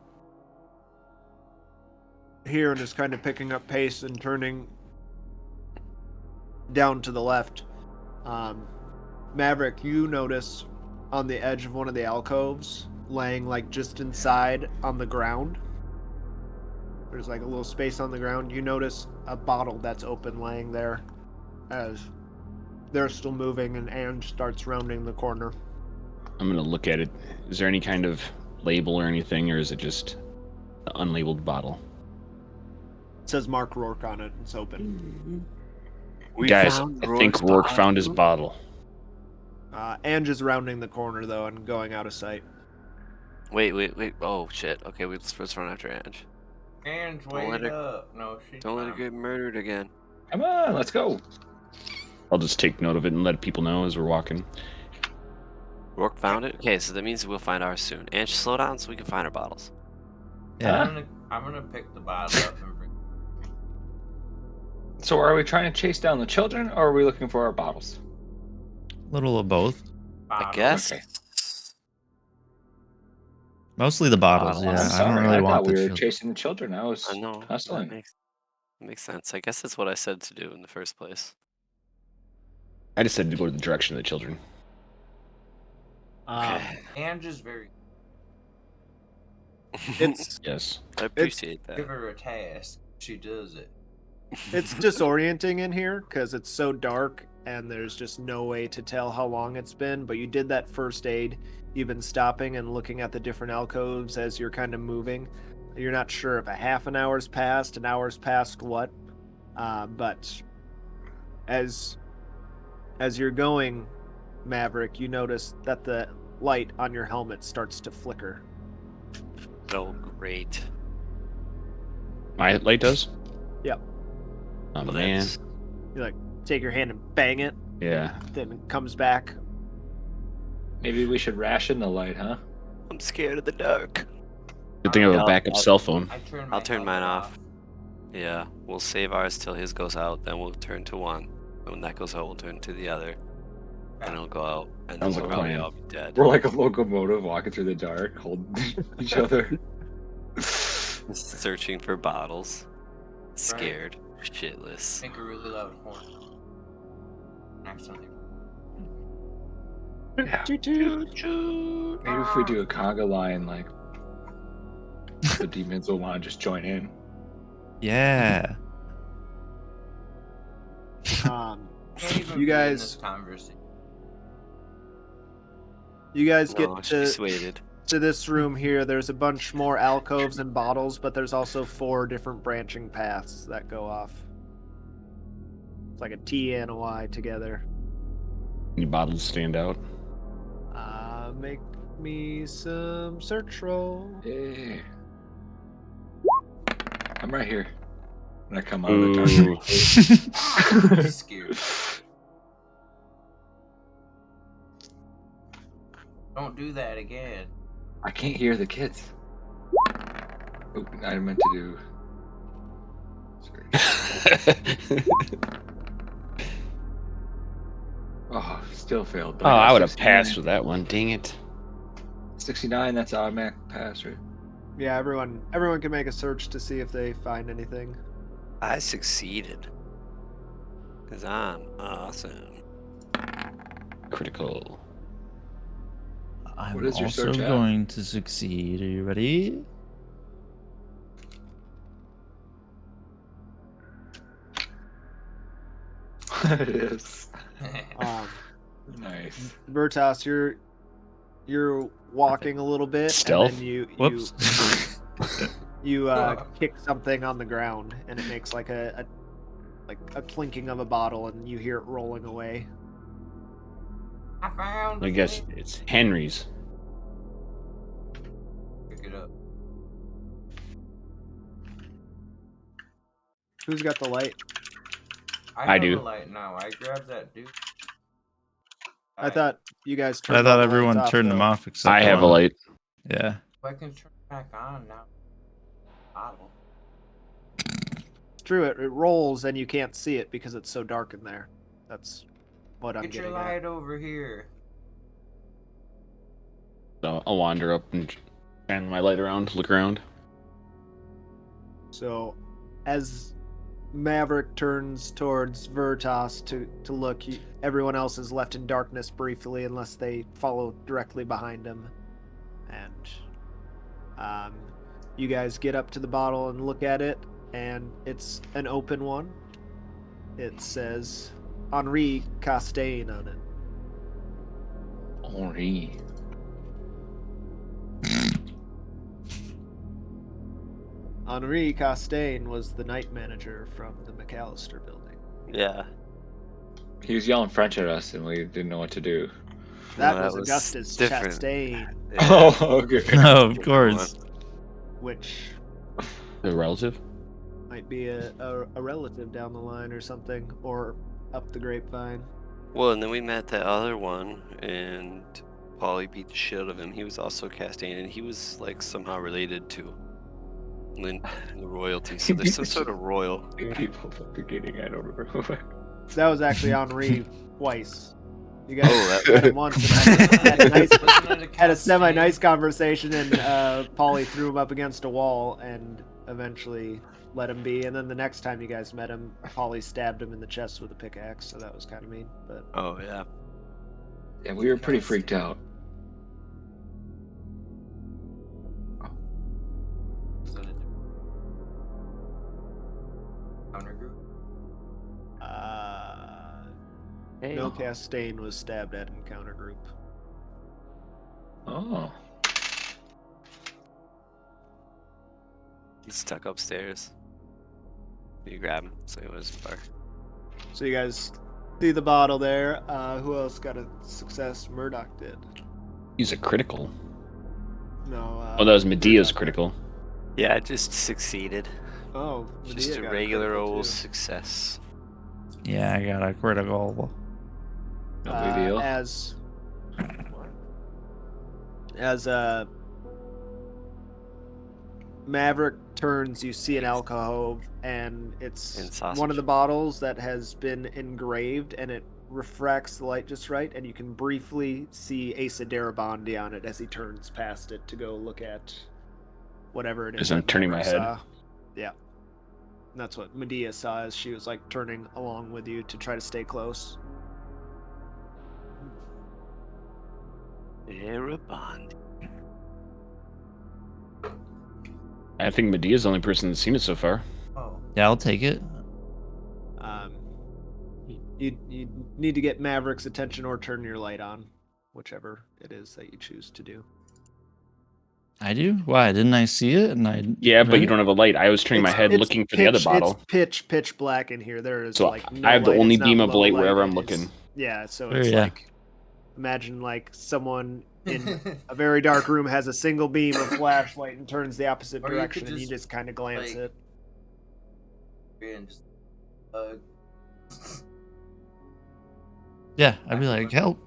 here and is kind of picking up pace and turning down to the left. Maverick, you notice on the edge of one of the alcoves, laying like just inside on the ground. There's like a little space on the ground. You notice a bottle that's open laying there as they're still moving and Ange starts rounding the corner. I'm gonna look at it. Is there any kind of label or anything, or is it just an unlabeled bottle? It says Mark Rourke on it. It's open. We Guys, found I think Rourke's Rourke body. found his bottle. Ange is rounding the corner though and going out of sight. Wait. Oh, shit. Okay, let's run after Ange. Ange, Don't wait let her- up. No, she. Don't let her get murdered again. Come on, let's go. I'll just take note of it and let people know as we're walking. Rourke found it? Okay, so that means we'll find ours soon. Ange, slow down so we can find our bottles. Yeah. I'm gonna pick the bottle up and bring. So are we trying to chase down the children, or are we looking for our bottles? Little of both. I Bottle. guess. Okay. Mostly the bottles. Bottles. Yeah, I'm I don't sorry. really I want thought the we were children. chasing the children. I was I know. hustling. That makes sense. I guess that's what I said to do in the first place. I just said to go to the direction of the children. Okay. Angie's very. It's Yes. I appreciate that. Give her a task. She does it. it's disorienting in here because it's so dark and there's just no way to tell how long it's been. But you did that first aid. You've been stopping and looking at the different alcoves as you're kind of moving. You're not sure if a half an hour's passed, an hour's passed, what. But as you're going, Maverick, you notice that the light on your helmet starts to flicker. Oh, great. My light does? Yep. Oh, Well, man. that's- You like take your hand and bang it, Yeah. then it comes back. Maybe we should ration the light, huh? I'm scared of the dark. Good thing I have a Yeah, backup I'll- cell phone. I'll turn mine off. Yeah, we'll save ours till his goes out, then we'll turn to one. And when that goes out, we'll turn to the other. Then it'll go out, and then Sounds we'll like a probably plan. all be dead. We're like a locomotive walking through the dark, holding each other. Searching for bottles. Scared. Shitless. Make a really loud horn. Accidentally. Yeah. Maybe if we do a conga line, like the demons will want to just join in. Yeah. Can't even You be in guys- this conversation. You guys No, get she's waited. to this room here. There's a bunch more alcoves and bottles, but there's also 4 different branching paths that go off. It's like a T and a Y together. Any bottles stand out? Make me some search roll. Yeah. I'm right here. When I come out of the Ooh. dark. He's scared. Don't do that again. I can't hear the kids. Oh, I meant to do. Sorry. Oh, still failed. but Oh, I got would have 69. passed with that one. Dang it. 69, that's automatic pass, right? Yeah, everyone can make a search to see if they find anything. I succeeded. Because I'm awesome. Critical. I'm What is your also search at? going to succeed. Are you ready? It is. Nice. Vertas, you're walking a little bit, Stealth? and then you Whoops. you kick something on the ground, and it makes like a clinking of a bottle, and you hear it rolling away. I found I the guess thing. it's Henry's. Pick it up. Who's got the light? I have do. a light now. I grabbed that dude. I thought you guys turned. I thought all the everyone lights turned off, them though. off except I have a one. light. Yeah. I can turn it back on now. Bottle. It's true. It rolls, and you can't see it because it's so dark in there. That's what I'm Get your getting at. light over here. So I'll wander up and shine my light around, look around. So, as Maverick turns towards Veritas to look, everyone else is left in darkness briefly unless they follow directly behind him. And you guys get up to the bottle and look at it, and it's an open one. It says Henri Castaigne on it. Henri. Henri Castaigne was the night manager from the McAllister building. Yeah. He was yelling French at us and we didn't know what to do. That No, was Augustus different. Chastain, Yeah. Oh, okay. Oh, of course. which A relative? might be a relative down the line or something, or up the grapevine. Well, and then we met that other one, and Paulie beat the shit out of him. He was also Castaigne, and he was like somehow related to The royalty. So there's some sort of royal. People forgetting I don't remember. That was actually Henri twice. You guys Oh, met him once and had a nice, Wasn't it had a semi-nice Castaigne? conversation, and Polly threw him up against a wall and eventually let him be. And then the next time you guys met him, Polly stabbed him in the chest with a pickaxe, so that was kind of mean. But Oh yeah. Yeah, we were pretty freaked out. Was it a counter group? no Castaigne was stabbed at Encounter Group. Oh. He's stuck upstairs. You grab him so he was bar. So you guys see the bottle there. Who else got a success? Murdoch did. He's a critical. No. Oh, that was Medea's Murdoch. critical. Yeah, I just succeeded. Oh, Just Medea a got regular critical, old too. success. Yeah, I got a critical. No big deal. As Maverick turns, you see an alcove, and it's And sausage. one of the bottles that has been engraved, and it refracts the light just right, and you can briefly see Asa Darabandi on it as he turns past it to go look at whatever it is. As I'm that turning my Maverick head. saw. Yeah. And that's what Medea saw as she was like turning along with you to try to stay close. Darabandi. I think Medea's the only person that's seen it so far. Oh. Yeah, I'll take it. You need to get Maverick's attention or turn your light on, whichever it is that you choose to do. I do? Why? Didn't I see it? And I Yeah, but you right? don't have a light. I was turning my head looking for the other bottle. It's pitch black in here. There is So like no I have the light. only It's not beam of low light light, wherever it I'm is- looking. Yeah, so Sure, it's yeah. like imagine like someone in a very dark room has a single beam of flashlight and turns the opposite Or you could direction, and you just, just kind of glance like, it. And just, Yeah, I'd be like, help.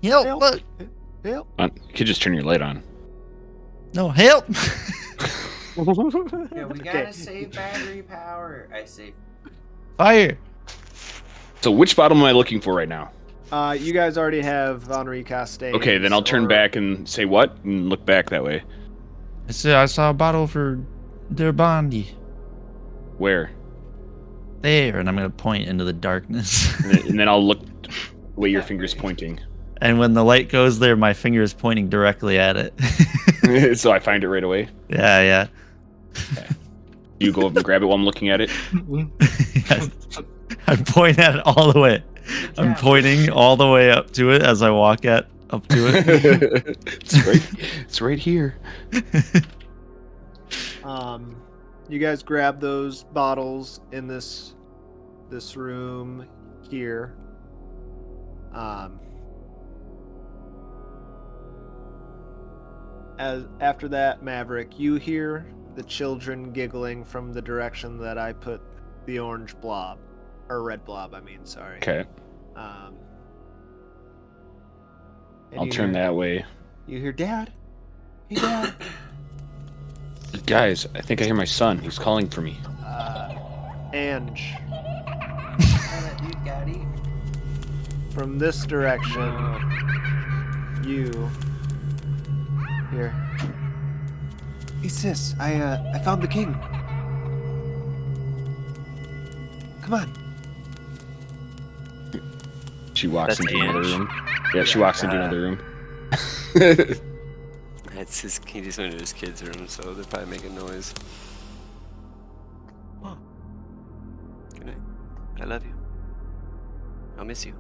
Help, Help. look. Help. You could just turn your light on. No, help. yeah, we gotta Okay. save battery power. I say, Fire. So which bottle am I looking for right now? You guys already have Henri Castaigne. Okay, then I'll turn back and say what? And look back that way. I said I saw a bottle for Darabandi. Where? There, and I'm gonna point into the darkness. And then I'll look the way your finger's pointing. And when the light goes there, my finger is pointing directly at it. So I find it right away. Yeah. You go up and grab it while I'm looking at it. Yes. I point at it all the way. I'm job. pointing all the way up to it as I walk up to it. It's right here. You guys grab those bottles in this room here. As after that, Maverick, you hear the children giggling from the direction that I put the orange blob, or red blob. I mean, sorry. Okay, And I'll you turn hear- that way. You hear, Dad? Hey, Dad. Guys, I think I hear my son. He's calling for me. Ange, that dude got eaten. from this direction, you hear. Hey, sis, I found the king. Come on. She walks That's into another Ange? room. Yeah, she walks into another room. It's his. He just went to his kid's room, so they're probably making noise. Oh. Good night. I love you. I'll miss you.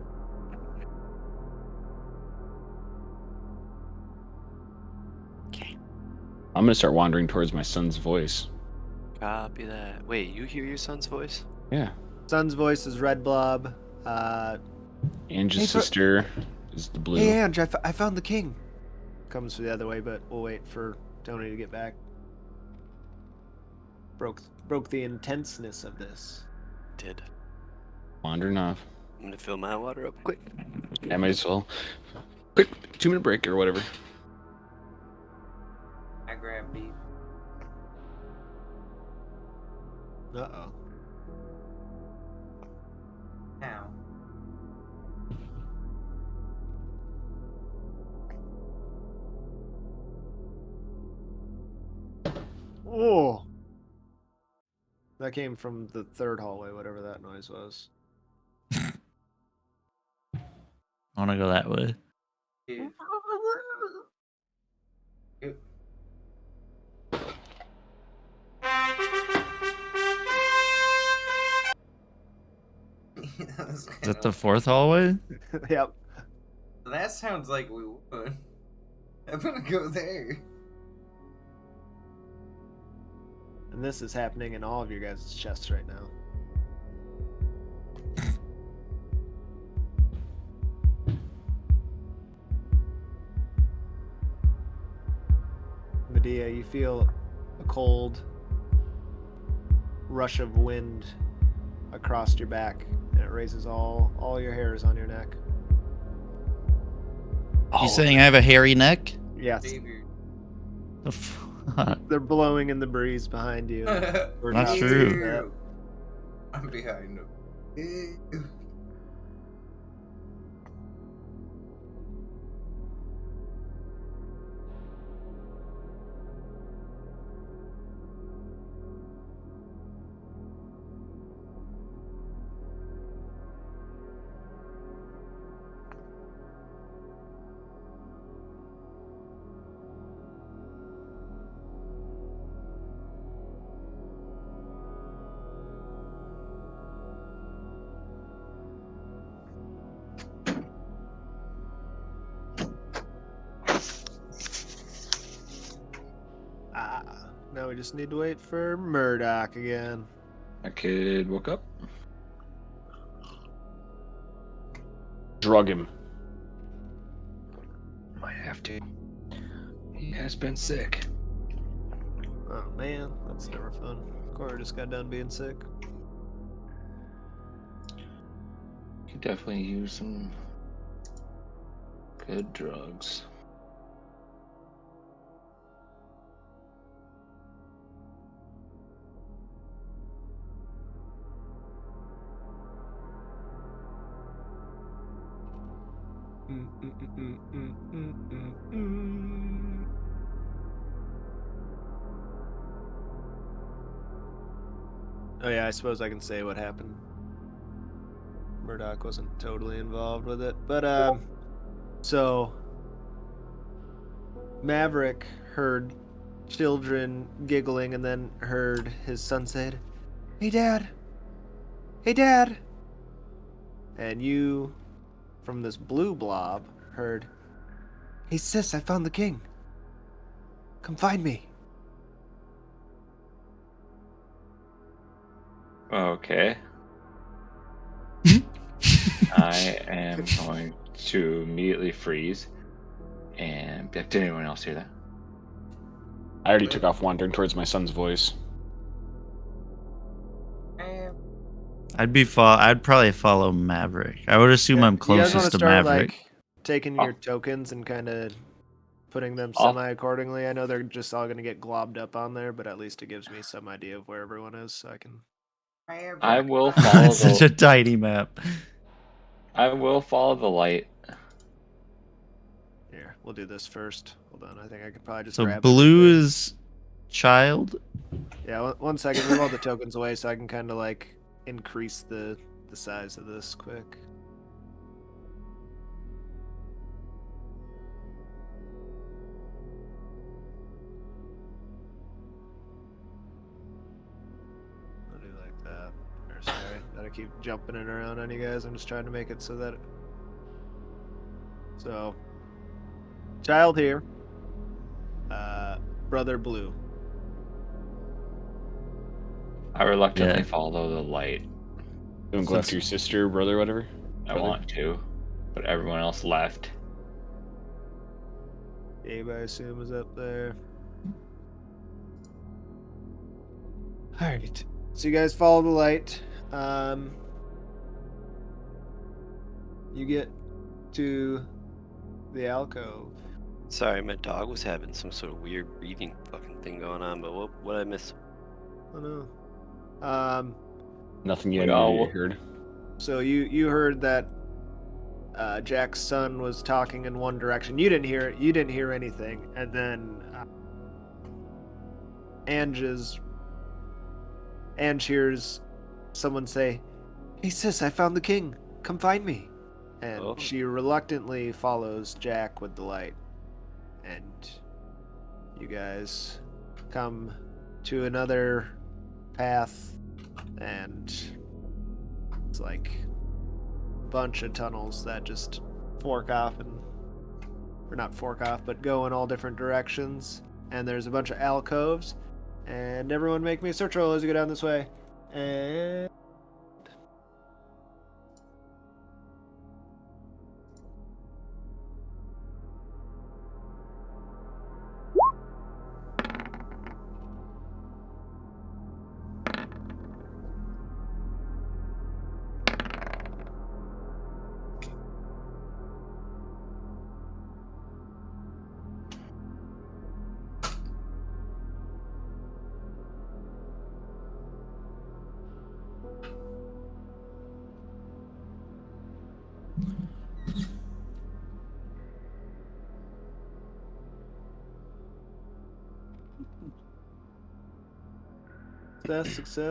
Okay. I'm gonna start wandering towards my son's voice. Copy that. Wait, you hear your son's voice? Yeah. Son's voice is Red Blob. Ange's Hey, sister is the blue. Hey, Ange, I found the king. Comes the other way, but we'll wait for Tony to get back. Broke the intenseness of this. Did. Wandering off. I'm gonna fill my water up quick. I might as well. Quick 2-minute break or whatever. I grabbed beef. Uh-oh. Now. Oh! That came from the third hallway, whatever that noise was. I want to go that way. Dude. Dude. Is that the fourth hallway? Yep. That sounds like we would. I'm gonna go there. And this is happening in all of your guys' chests right now. Medea, you feel a cold rush of wind across your back, and it raises all your hairs on your neck. You saying I have a hairy neck? Yes, Savior. The fuck? they're blowing in the breeze behind you. We're That's not true. seeing that. I'm behind him. Now we just need to wait for Murdoch again. My kid woke up. Drug him. Might have to. He has been sick. Oh man, that's never fun. Cora just got done being sick. Could definitely use some good drugs. Oh yeah, I suppose I can say what happened. Murdoch wasn't totally involved with it, but so Maverick heard children giggling and then heard his son said, "Hey dad. Hey dad." And you from this blue blob heard, "Hey sis, I found the king. Come find me." Okay. I am going to immediately freeze. And did anyone else hear that? I already took off wandering towards my son's voice. I'd probably follow Maverick. I would assume I'm You guys want closest to to start Maverick. like taking Oh. your tokens and kind of putting them Oh. semi accordingly? I know they're just all going to get globbed up on there, but at least it gives me some idea of where everyone is, so I can. I will follow It's such the a tiny map. I will follow the light. Here, we'll do this first. Hold on, I think I could probably just So grab blue everything. is child. Yeah, one second. Move all the tokens away so I can kind of like increase the size of this quick. I'll do like that. Or sorry, gotta keep jumping it around on you guys. I'm just trying to make it so that. So, child here. Brother blue. I reluctantly Yeah. follow the light. Don't go after your sister, brother, whatever. I Brother? want to, but everyone else left. Abe, I assume, is up there. Alright. So you guys follow the light. You get to the alcove. Sorry, my dog was having some sort of weird breathing fucking thing going on, but what I miss? Oh no. Nothing you No. heard. So you heard that Jack's son was talking in one direction. You didn't hear it. You didn't hear anything. And then Ange hears someone say, "Hey sis, I found the king. Come find me." And Oh. she reluctantly follows Jack with the light. And you guys come to another path, and it's like a bunch of tunnels that just fork off or not fork off, but go in all different directions. And there's a bunch of alcoves. And everyone make me a search roll as you go down this way. And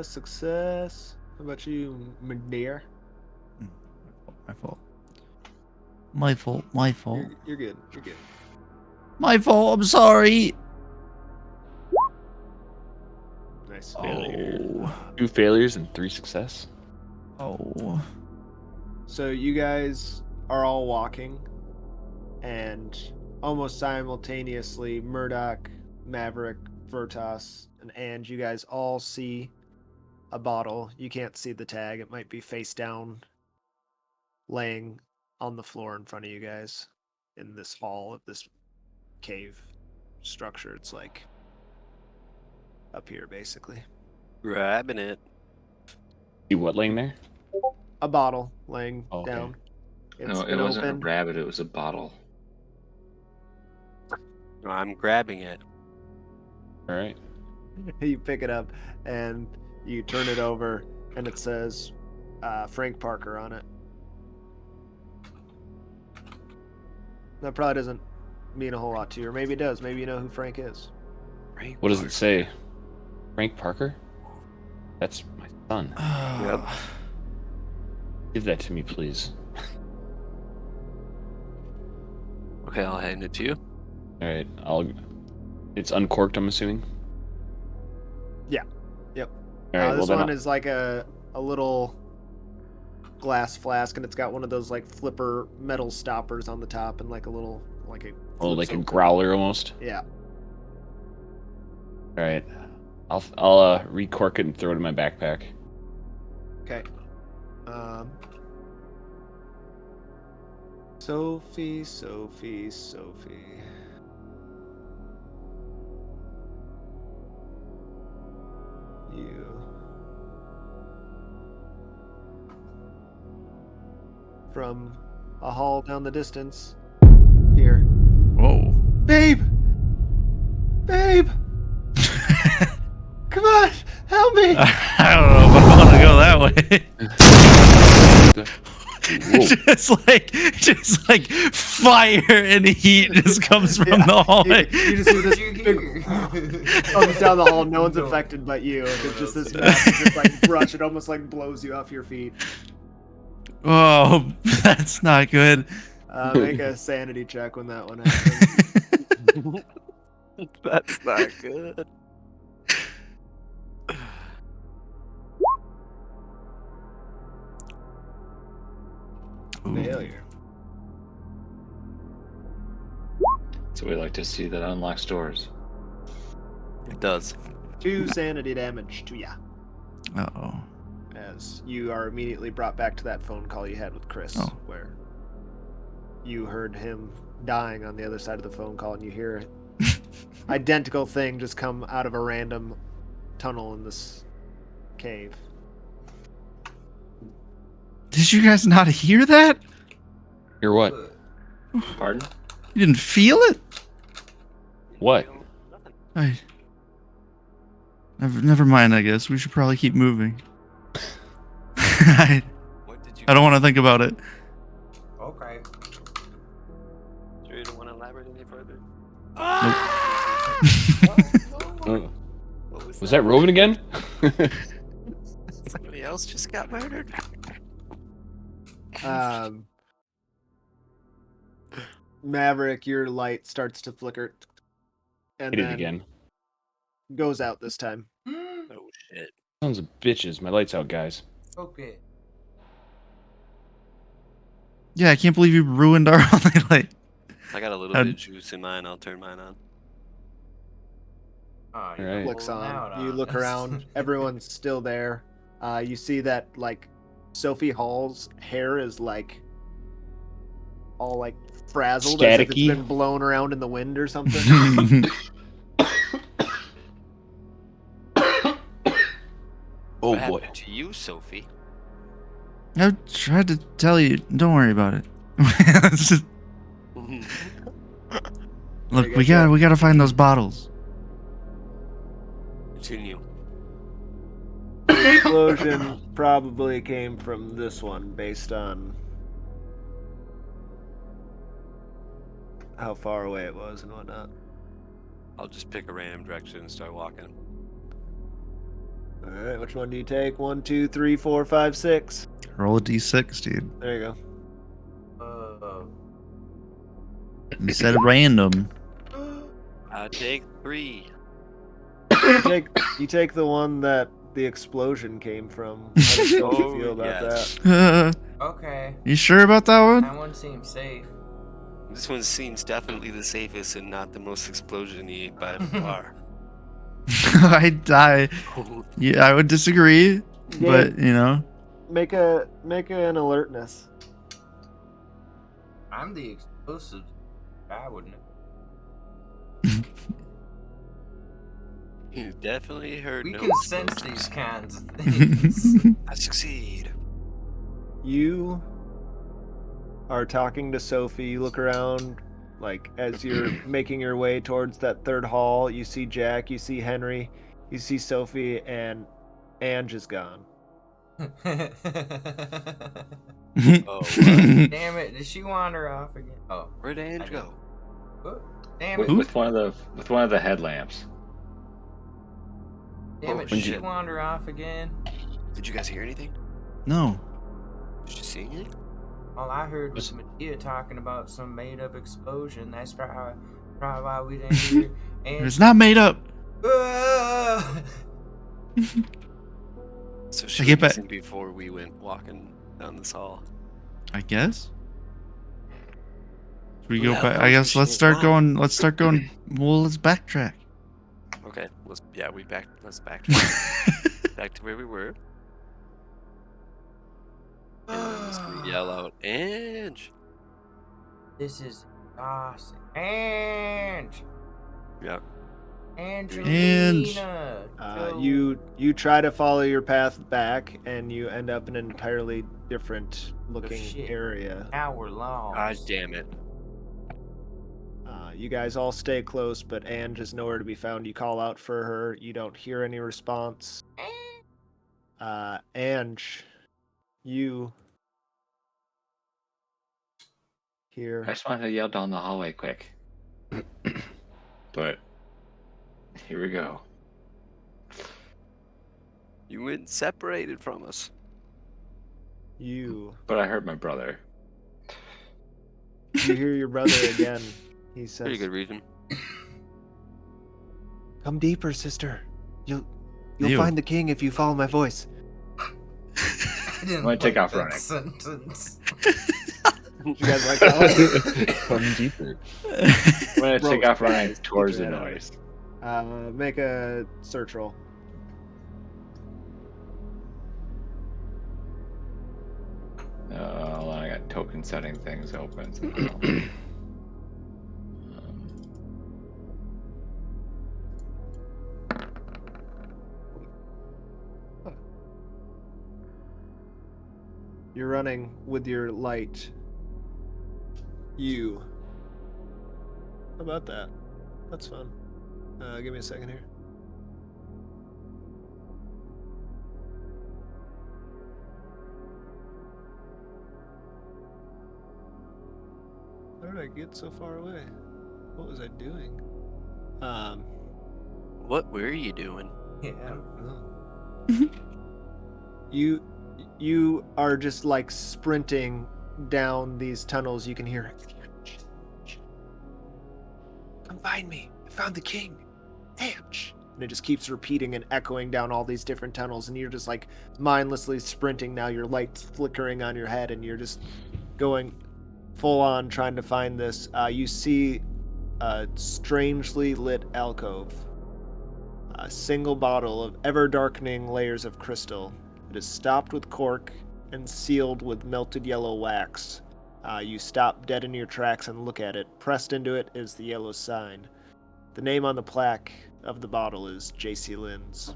success. How about you, McDear? My fault. You're good. You're good. My fault. I'm sorry. Nice. Oh. 2 failures and 3 success. Oh. So you guys are all walking, and almost simultaneously, Murdoch, Maverick, Vertas, and Ange, you guys all see a bottle. You can't see the tag. It might be face down, laying on the floor in front of you guys in this hall of this cave structure. It's like up here, basically. Grabbing it. See what laying there? A bottle laying Oh, okay. down. It's No, it been wasn't a opened. rabbit. It was a bottle. I'm grabbing it. All right. You pick it up and you turn it over, and it says Frank Parker on it. That probably doesn't mean a whole lot to you, or maybe it does. Maybe you know who Frank is. What does it say? Frank Parker? That's my son. Yep. Give that to me, please. Okay, I'll hand it to you. All right. It's uncorked, I'm assuming. Yeah. Yep. All right. This well, one then is like a little glass flask, and it's got one of those like flipper metal stoppers on the top, and like a little like a like flips a open. growler almost. Yeah. All right. I'll recork it and throw it in my backpack. Okay. Sophie. You. From a hall down the distance. Here. Whoa. Babe! Babe! Come on! Help me! I don't know if I want to go that way. just like fire and heat just comes from the hallway. You just see this big comes down the hall. No one's affected but you. It's just this massive, just like brush. It almost like blows you off your feet. Oh, that's not good. Make a sanity check when that one happens. That's not good. Failure. So we like to see that unlocks doors. It does. 2 sanity damage to ya. Uh-oh. As you are immediately brought back to that phone call you had with Chris, where you heard him dying on the other side of the phone call, and you hear identical thing just come out of a random tunnel in this cave. Did you guys not hear that? Hear what? Pardon? You didn't feel it? What? I Never mind. I guess we should probably keep moving. I What did you? don't want to think about it. Okay. Sure you don't want to elaborate any further? Oh. What was Was that Roman again? Somebody else just got murdered. Maverick, your light starts to flicker, and Hit it then again. goes out this time. Oh shit. Sons of bitches. My light's out, guys. Okay. Yeah, I can't believe you ruined our only light. I got a little How'd- bit of juice in mine. I'll turn mine on. Oh, All right. Flicks holding on. out You on look us. around. Everyone's still there. You see that like Sophie Hall's hair is like all like frazzled as if it's Staticky. been blown around in the wind or something. Oh What boy. happened to you, Sophie? I tried to tell you. Don't worry about it. Look, you we guys gotta find those bottles. Continue. The explosion probably came from this one based on how far away it was and whatnot. I'll just pick a random direction and start walking. All right, which one do you take? 1, 2, 3, 4, 5, 6. Roll a d6, dude. There you You said random. I take 3. go. You take the one that the explosion came from. How does Sophie Oh, feel about yes. that? Okay. You sure about that one? That one seems safe. This one seems definitely the safest and not the most explosion-y by far. Yeah, I would disagree, but you know. Make an alertness. I'm the explosive. I would know. You definitely heard We no can sense explosions. these kinds of things. I succeed. You are talking to Sophie. You look around, like as you're making your way towards that third hall. You see Jack. You see Henry. You see Sophie, and Ange is gone. Oh, what? Damn it! Did she wander off again? Oh, Where'd Ange I go? oh, damn it! With one of the headlamps. Damn Oh, it! Did she shit. wander off again? Did you guys hear anything? No. Did you see anything? All I heard was Medea talking about some made-up explosion. That's probably why we didn't hear. And It's not made up. So I she get was back- missing before we went walking down this hall. I guess. Should we Who go the hell back? knows I where guess she let's is start now? going. Let's start going. Well, let's backtrack. Okay, let's backtrack. Back to where we were. And I'm just gonna yell out, Ange! This is awesome. Ange! Yep. Angelina! You try to follow your path back, and you end up in an entirely different looking shit. area. Now we're lost. God damn it. You guys all stay close, but Ange is nowhere to be found. You call out for her. You don't hear any response. Ange, you I hear. just wanted to yell down the hallway quick. But here we go. You went separated from us. You But I heard my brother. hear your brother again. He Pretty says, good reason. "Come deeper, sister. You'll Ew. find the king if you follow my voice." I didn't I'm gonna take like off that running. sentence. You guys like that Come deeper. I'm gonna take Roast off running guys, towards get the your head out of noise. one? Make a search roll. Hold on, I got token setting things open. So You're running with your light. How about that? That's fun. Give me a second here. How did I get so far away? What was I doing? What were you doing? Yeah. I don't know. You are just like sprinting down these tunnels. You can hear, "Come find me! I found the king!" And it just keeps repeating and echoing down all these different tunnels, and you're just like mindlessly sprinting now. Your light's flickering on your head, and you're just going full on trying to find this. You see a strangely lit alcove. A single bottle of ever-darkening layers of crystal. It is stopped with cork and sealed with melted yellow wax. You stop dead in your tracks and look at it. Pressed into it is the yellow sign. The name on the plaque of the bottle is J.C. Lynn's.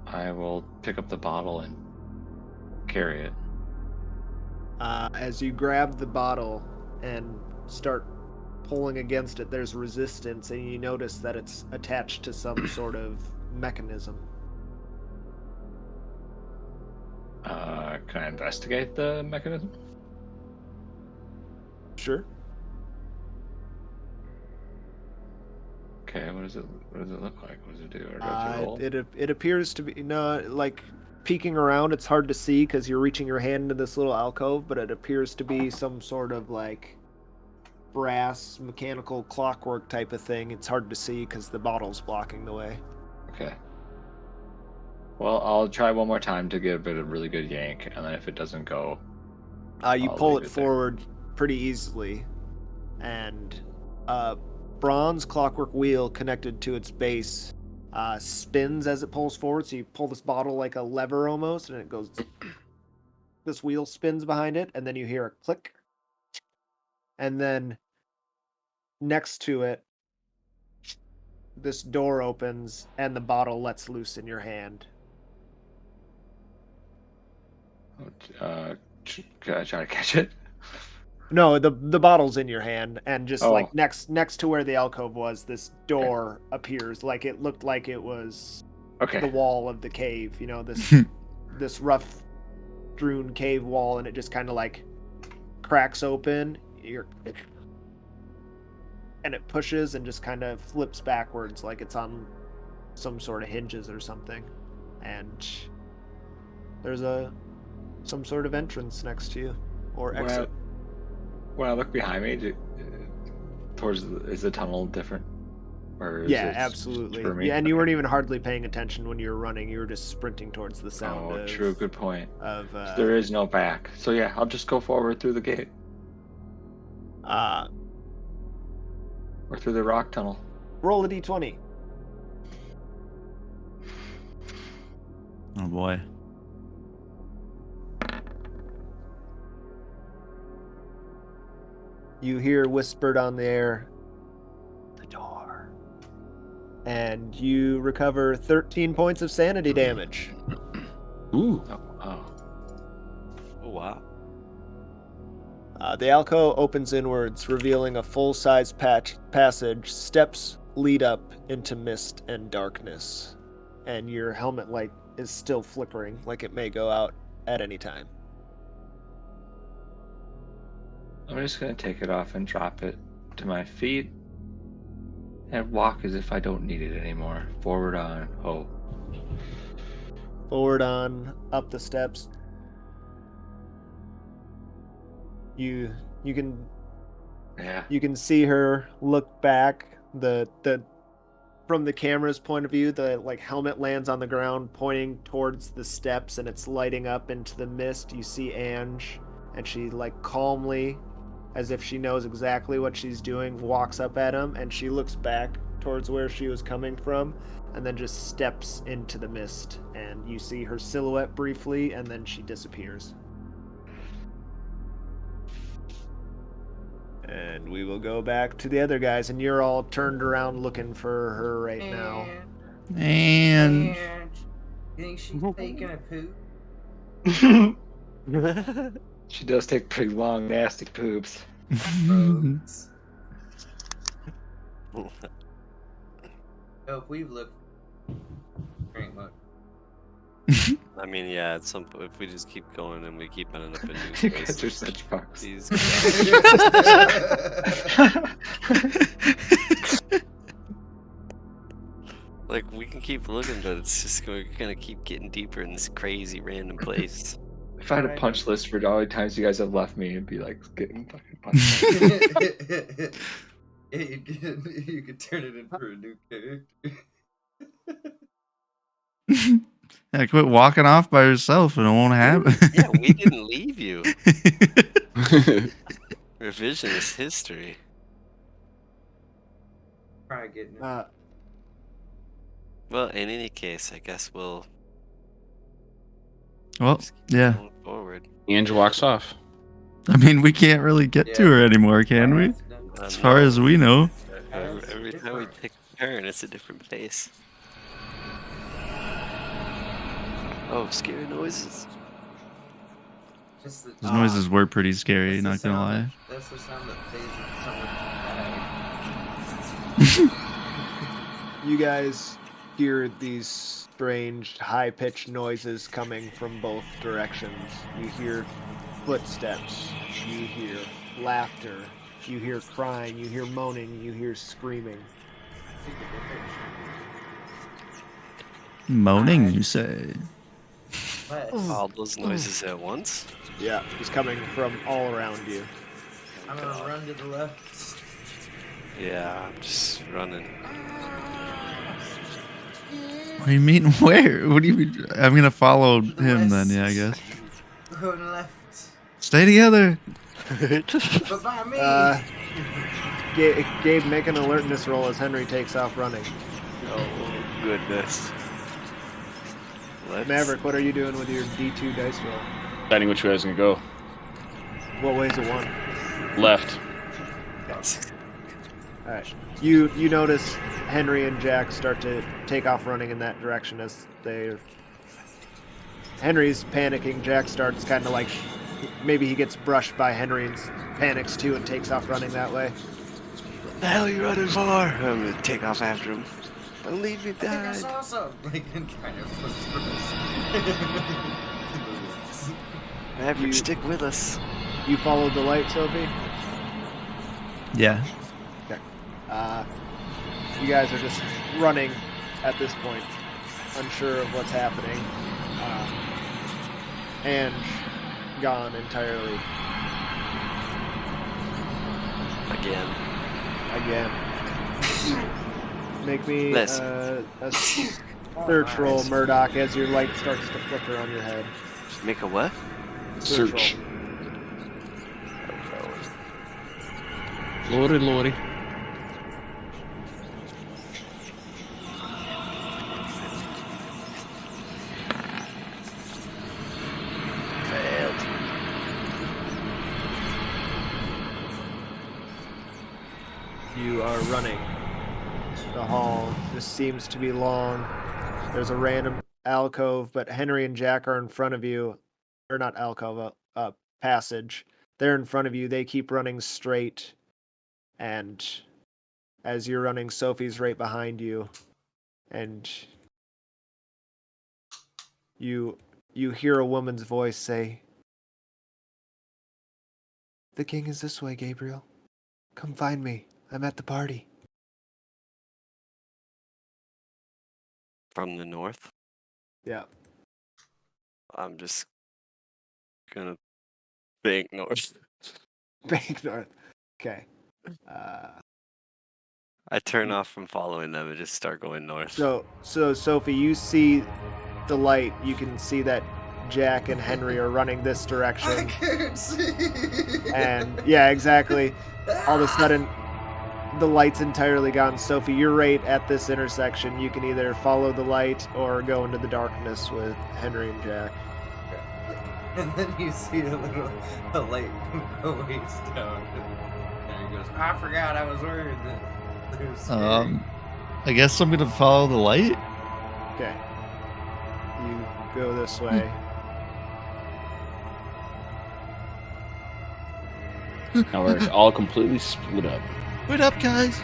I will pick up the bottle and carry it. As you grab the bottle and start pulling against it, there's resistance, and you notice that it's attached to some sort of mechanism. Can I investigate the mechanism? Sure. Okay, what does it look like? What does it do? Or do I have to roll? It appears to be like peeking around. It's hard to see because you're reaching your hand into this little alcove, but it appears to be some sort of like brass mechanical clockwork type of thing. It's hard to see because the bottle's blocking the way. Okay. Well, I'll try one more time to give it a really good yank, and then if it doesn't go, You I'll pull leave it it there. forward pretty easily, and a bronze clockwork wheel connected to its base spins as it pulls forward. So you pull this bottle like a lever almost, and it goes. This wheel spins behind it, and then you hear a click. And then next to it, this door opens, and the bottle lets loose in your hand. Can I try to catch it? No, the bottle's in your hand, and just like Oh. next to where the alcove was, this door appears. Like it looked like it was Okay. the wall of the cave. You know, this rough strewn cave wall, and it just kind of like cracks open. And it pushes and just kind of flips backwards, like it's on some sort of hinges or something. And there's some sort of entrance next to you, or exit. When I look behind me, is the tunnel different? Or is Yeah, it absolutely. for me? Yeah, and you Okay. weren't even hardly paying attention when you were running. You were just sprinting towards the sound Oh, of. true. Good point. Of So there is no back. So yeah, I'll just go forward through the gate or through the rock tunnel. roll a d20. Oh boy. You hear whispered on the air, the door. And you recover 13 points of sanity damage. Ooh. Oh. Oh, wow. The alcove opens inwards, revealing a full-size passage. Steps lead up into mist and darkness. And your helmet light is still flickering, like it may go out at any time. I'm just gonna take it off and drop it to my feet and walk as if I don't need it anymore. Forward on. Oh. Forward on, up the steps. You can Yeah. You can see her look back. The from the camera's point of view, the like helmet lands on the ground, pointing towards the steps, and it's lighting up into the mist. You see Ange, and she like calmly, as if she knows exactly what she's doing, walks up at him, and she looks back towards where she was coming from, and then just steps into the mist. And you see her silhouette briefly, and then she disappears. And we will go back to the other guys, and you're all turned around looking for her right now. And And you think she's taking a poop? She does take pretty long, nasty poops. Rogues. Oh, we've looked very much. I mean, yeah, at some point, if we just keep going and we keep ending up in new You guys are spaces, such fucks. these like we can keep looking, but it's just we're gonna keep getting deeper in this crazy random place. If I had a Right. punch list for all the times you guys have left me, it'd be like getting fucking punched. You could turn it into a new character. Yeah, quit walking off by yourself and it won't happen. Yeah, we didn't leave you. Revisionist history. Probably getting it. Well, in any case, I guess we'll Well, just keep yeah. going forward. Angel walks off. I mean, we can't really get to Yeah. her anymore, can we? As far as we know. Every time we take a turn, it's a different place. Oh, scary noises. That's the, Those noises were pretty scary, that's the not gonna sound lie. that- That's the sound that plays when someone died. You guys hear these strange, high-pitched noises coming from both directions. You hear footsteps. You hear laughter. You hear crying. You hear moaning. You hear screaming. Moaning, you say? All those noises at once? Yeah, it's coming from all around you. I'm gonna run to the left. Yeah, I'm just running. What do you mean, where? What do you mean? I'm gonna follow him then, yeah, I guess. Going left. Stay together! But by me. Gabe, make an alertness roll as Henry takes off running. Oh, goodness. Let's... Maverick, what are you doing with your D2 dice roll? Deciding which way I was gonna go. What way is it one? Left. All right. You notice Henry and Jack start to take off running in that direction as they. Henry's panicking. Jack starts kind of like maybe he gets brushed by Henry and panics too and takes off running that way. What the hell are you running for? I'm gonna take off after him. Don't leave me I think I behind. saw something. Like, kind of footsteps. Maverick, stick with us. You followed the light, Sophie? Yeah. You guys are just running at this point, unsure of what's happening. And gone entirely. Again. Make me Listen. a search roll, Murdoch, as your light starts to flicker on your head. Make a what? Search. roll. Lordy, lordy. Failed. You are running. The hall just seems to be long. There's a random alcove, but Henry and Jack are in front of you. Or not alcove, passage. They're in front of you. They keep running straight. And as you're running, Sophie's right behind you. And you hear a woman's voice say, "The king is this way, Gabriel. Come find me. I'm at the party." From the north? Yeah. I'm just gonna bank north. Bank north. Okay. I turn off from following them and just start going north. So Sophie, you see the light. You can see that Jack and Henry are running this I direction. can't see. And yeah, exactly. All of a sudden, the light's entirely gone. Sophie, you're right at this intersection. You can either follow the light or go into the darkness with Henry and Jack. And then you see a light go ways down. And he goes, I forgot I was worried that there was scary." I guess I'm gonna follow the light. Okay. You go this way. Now we're all completely split up. Wait up, guys.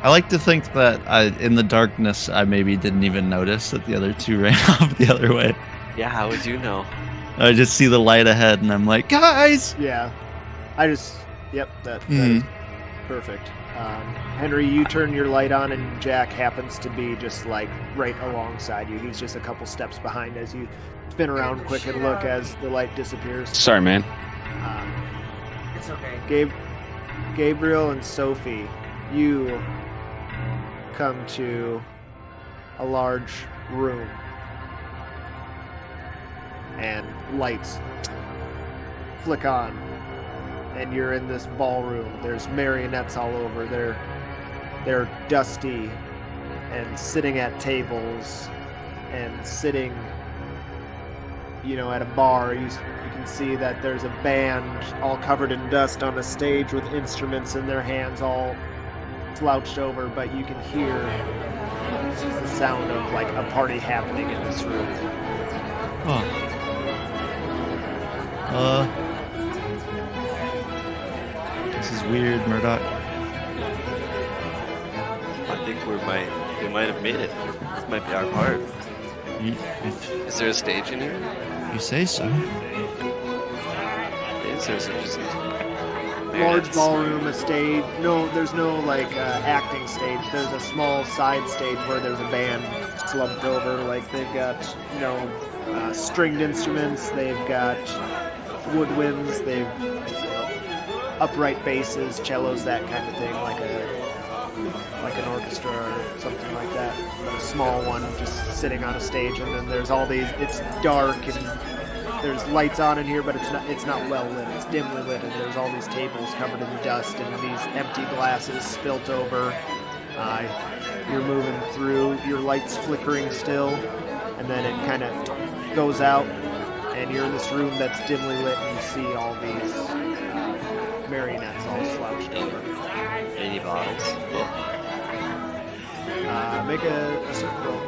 I like to think that in the darkness, I maybe didn't even notice that the other two ran off the other way. Yeah, how would you know? I just see the light ahead, and I'm like, guys! Yeah. Yep, that is perfect. Henry, you turn your light on, and Jack happens to be just like right alongside you. He's just a couple steps behind as you spin around quick and look as the light disappears. Sorry, man. It's okay. Gabriel and Sophie, you come to a large room, and lights flick on, and you're in this ballroom. There's marionettes all over. They're dusty and sitting at tables and sitting, at a bar. You can see that there's a band all covered in dust on a stage with instruments in their hands, all slouched over, but you can hear the sound of like a party happening in this room. This is weird, Murdoch. I think we might have made it. This might be our part. Is there a stage in here? You say so. Is there just Large ballroom, a stage. No, there's no acting stage. There's a small side stage where there's a band slumped over. Like they've got stringed instruments. They've got woodwinds. They've upright basses, cellos, that kind of thing, like an orchestra or something like that. But a small one just sitting on a stage, and then there's all these. It's dark and there's lights on in here, but it's not well lit. It's dimly lit, and there's all these tables covered in dust and these empty glasses spilt over. You're moving through, your light's flickering still, and then it kind of goes out, and you're in this room that's dimly lit, and you see all these marionettes all slouched over. Any bottles? Make a certain roll.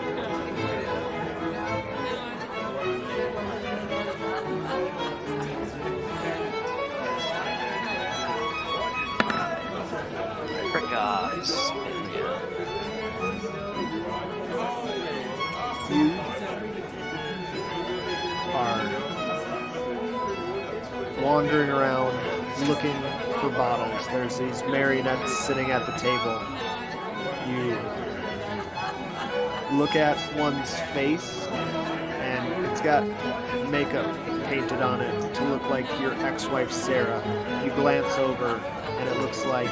You are wandering around looking for bottles. There's these marionettes sitting at the table. You look at one's face, and it's got makeup painted on it to look like your ex-wife Sarah. You glance over, and it looks like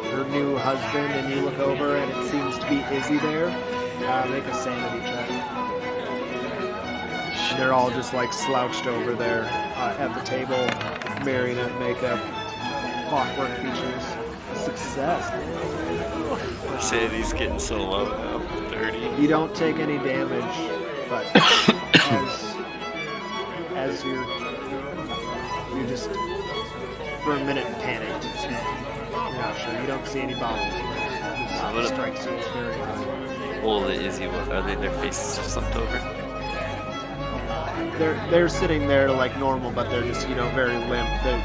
her new husband, and you look over, and it seems to be Izzy there. Make a sanity check. And they're all just like slouched over there at the table, marionette makeup, clockwork features. Success. My sanity's getting so low now. 30. You don't take any damage, but as you're just for a minute panicked. You're not sure. You don't see any bottles. This strikes you as very high. Well, is he? Are they? Their faces slumped over? They're sitting there like normal, but they're just very limp. They're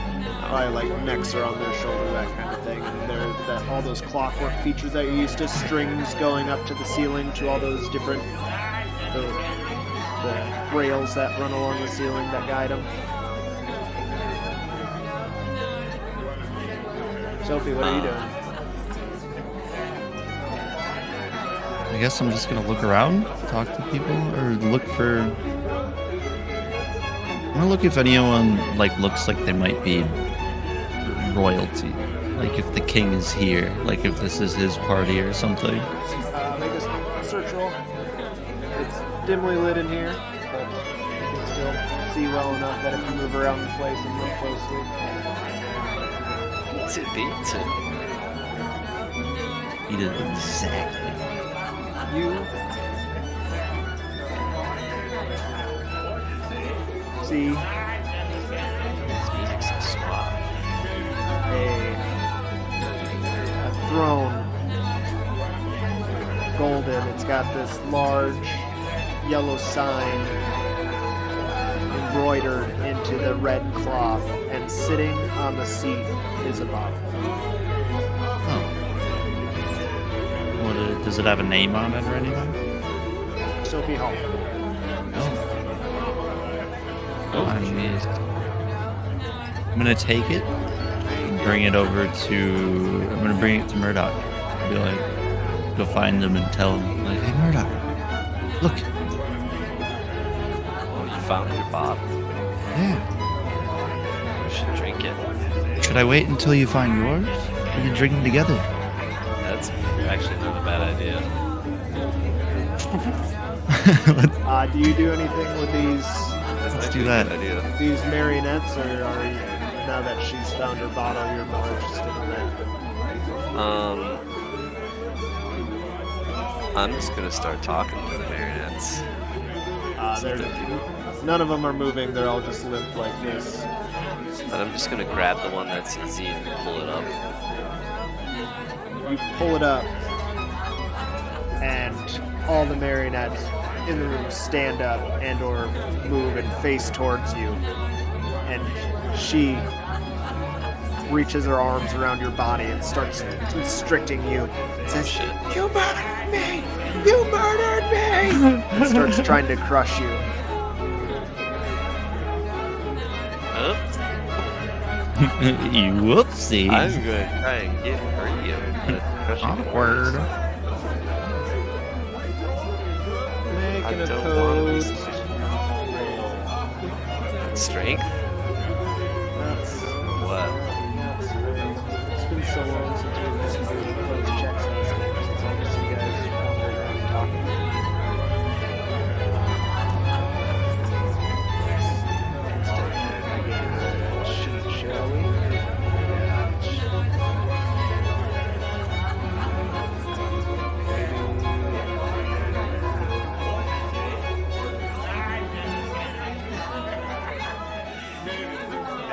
probably like necks are on their shoulder, that kind of thing. And they're all those clockwork features that you're used to, strings going up to the ceiling to all those different the rails that run along the ceiling that guide them. Sophie, what are you doing? I guess I'm just gonna look around, talk to people, or look for. I'm gonna look if anyone looks like they might be royalty, like if the king is here, like if this is his party or something. Make a search roll. It's dimly lit in here, but you can still see well enough that if you move around the place and look closely. What's it be? He did exactly. You see This music's so suave. a throne, golden. It's got this large yellow sign embroidered into the red cloth, and sitting on the seat is a bottle. Oh. Does it have a name on it or anything? Sophie Hall. Oh. I'm gonna take it and bring it over to. I'm gonna bring it to Murdoch. Be like, go find him and tell him, like, hey Murdoch, look. Oh, you found your bottle. Yeah. We should drink it. Should I wait until you find yours? We can drink them together. That's actually not a bad idea. Do you do anything with these? Let's do that. These marionettes, or are you, now that she's found her bottle, you're more interested in that? I'm just gonna start talking to the marionettes. None of them are moving. They're all just limp like this. But I'm just gonna grab the one that's easy and pull it up. You pull it up, and all the marionettes in the room stand up and or move and face towards you. And she reaches her arms around your body and starts constricting you. It says, Shit. "You murdered me! You murdered me!" and starts trying to crush you. Oops. You whoopsie. I'm gonna try and get free of the crushing Awkward. Make I an don't want to be opposed roll. Strength? That's What? It's been so long since we've had to do opposed checks last game, since all of you guys wandered around talking. Shall we?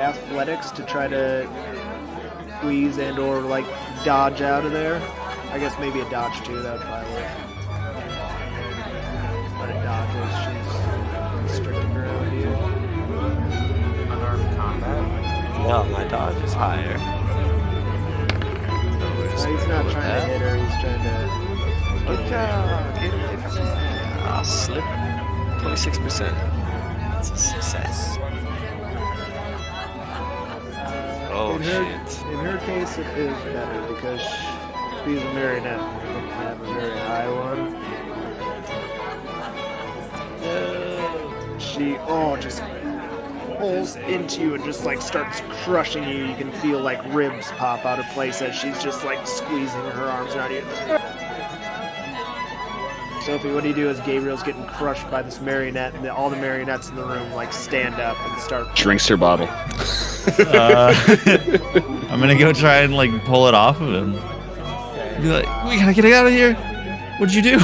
Athletics to try to squeeze and or like dodge out of there. I guess maybe a dodge too, that would probably work. But a dodge as she's constricted around you. Unarmed combat. Well, my dodge is higher. So he's not trying to hit her, he's trying to Good job. Get away from me. Ah, slip. 26%. It's a success. Oh, in her case, it is better because she's a marionette. I don't have a very high one. She just pulls into you and just like starts crushing you. You can feel like ribs pop out of place as she's just like squeezing her arms around you. Sophie, what do you do as Gabriel's getting crushed by this marionette, and all the marionettes in the room like stand up and start Drinks her bottle. I'm gonna go try and like pull it off of him. Be like, we gotta get out of here. What'd you do?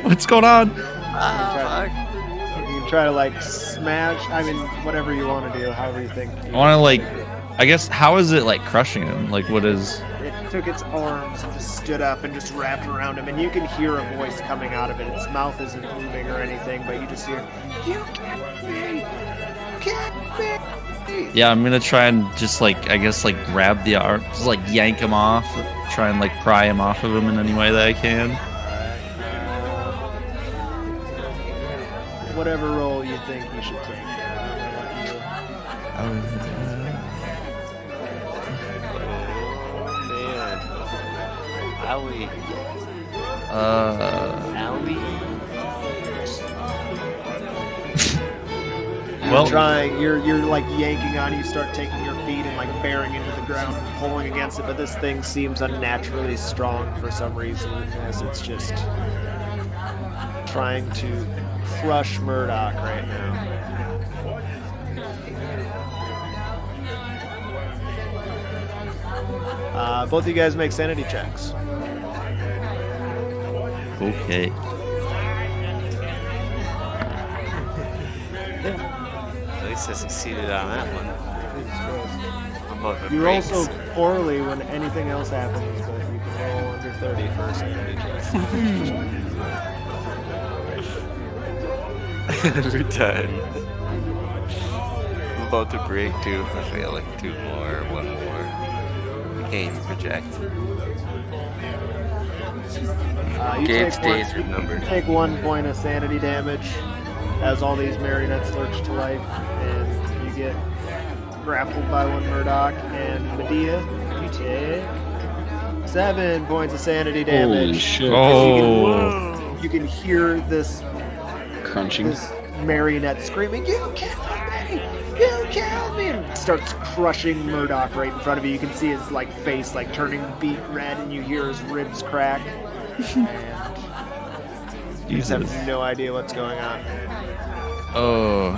What's going on? You can try to like smash. I mean, whatever you want to do, however you think. I want to like, I guess, how is it like crushing him? Like, what is? It took its arms and just stood up and just wrapped around him, and you can hear a voice coming out of it. Its mouth isn't moving or anything, but you just hear, "You get me, get me." Yeah, I'm gonna try and just like, I guess, like grab the arm, just like yank him off, try and like pry him off of him in any way that I can. Whatever role you think you should take. Man. Owie. Owie. Well, You're like yanking on it. You start taking your feet and like bearing into the ground and pulling against it, but this thing seems unnaturally strong for some reason, as it's just trying to crush Murdoch right now. Both of you guys make sanity checks. okay. At least I succeeded on that one. How about the You roll brakes? so poorly when anything else happens, but you can roll under 30 for a sanity check. Every time. about to break too. I fail like 2 more, 1 more. I can't even project. Game stays remembered. Take 1 point of sanity damage as all these marionettes lurch to life, and you get grappled by 1 Murdoch. And Medea, you take 7 points of sanity damage. Holy shit. Oh. You can hear this Crunching. marionette screaming, "You killed me! You killed me!" and starts crushing Murdoch right in front of you. You can see his like face like turning beet red, and you hear his ribs crack. And you just have no idea what's going on. Oh.